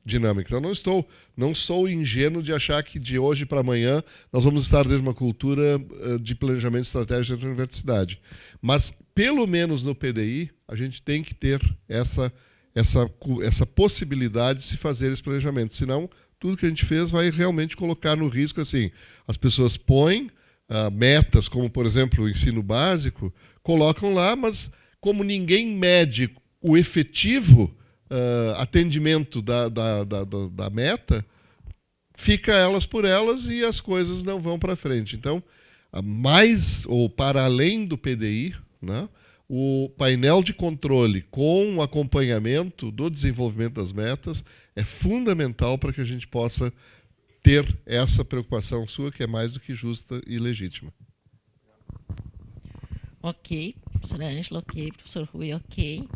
dinâmica. Então, não sou ingênuo de achar que de hoje para amanhã nós vamos estar dentro de uma cultura de planejamento estratégico dentro da universidade. Mas, pelo menos no PDI, a gente tem que ter essa possibilidade de se fazer esse planejamento. Senão, tudo que a gente fez vai realmente colocar no risco, assim, as pessoas põem metas, como, por exemplo, o ensino básico, colocam lá, mas como ninguém mede o efetivo atendimento da meta, fica elas por elas e as coisas não vão para frente. Então, mais ou para além do PDI, né, o painel de controle com o acompanhamento do desenvolvimento das metas é fundamental para que a gente possa ter essa preocupação sua, que é mais do que justa e legítima. Ok, professora Ângela, ok, professor Rui, ok.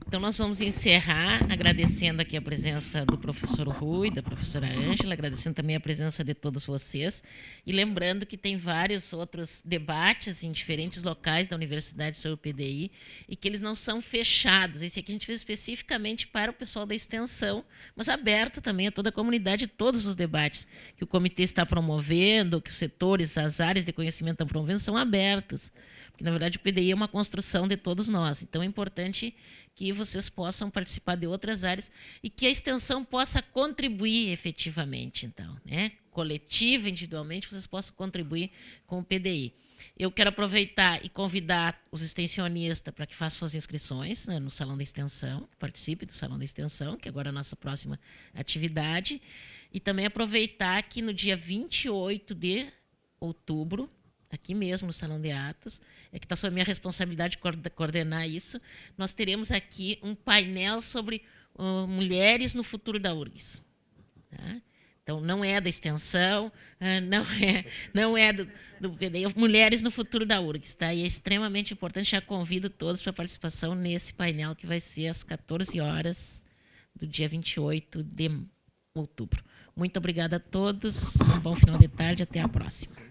Então, nós vamos encerrar agradecendo aqui a presença do professor Rui, da professora Ângela, agradecendo também a presença de todos vocês, e lembrando que tem vários outros debates em diferentes locais da Universidade sobre o PDI, e que eles não são fechados. Esse aqui a gente fez especificamente para o pessoal da extensão, mas aberto também a toda a comunidade, todos os debates que o comitê está promovendo, que os setores, as áreas de conhecimento estão promovendo, são abertos. Porque, na verdade, o PDI é uma construção de todos nós. Então, é importante que vocês possam participar de outras áreas e que a extensão possa contribuir efetivamente, então, né? Coletiva, individualmente, vocês possam contribuir com o PDI. Eu quero aproveitar e convidar os extensionistas para que façam suas inscrições, né, no Salão da Extensão, participe do Salão da Extensão, que agora é a nossa próxima atividade, e também aproveitar que no dia 28 de outubro, aqui mesmo no Salão de Atos, é que está sob minha responsabilidade coordenar isso, nós teremos aqui um painel sobre mulheres no futuro da URGS. Tá? Então, não é da extensão, não é do PDI, mulheres no futuro da URGS. Tá? E é extremamente importante, já convido todos para a participação nesse painel, que vai ser às 14 horas do dia 28 de outubro. Muito obrigada a todos, um bom final de tarde, até a próxima.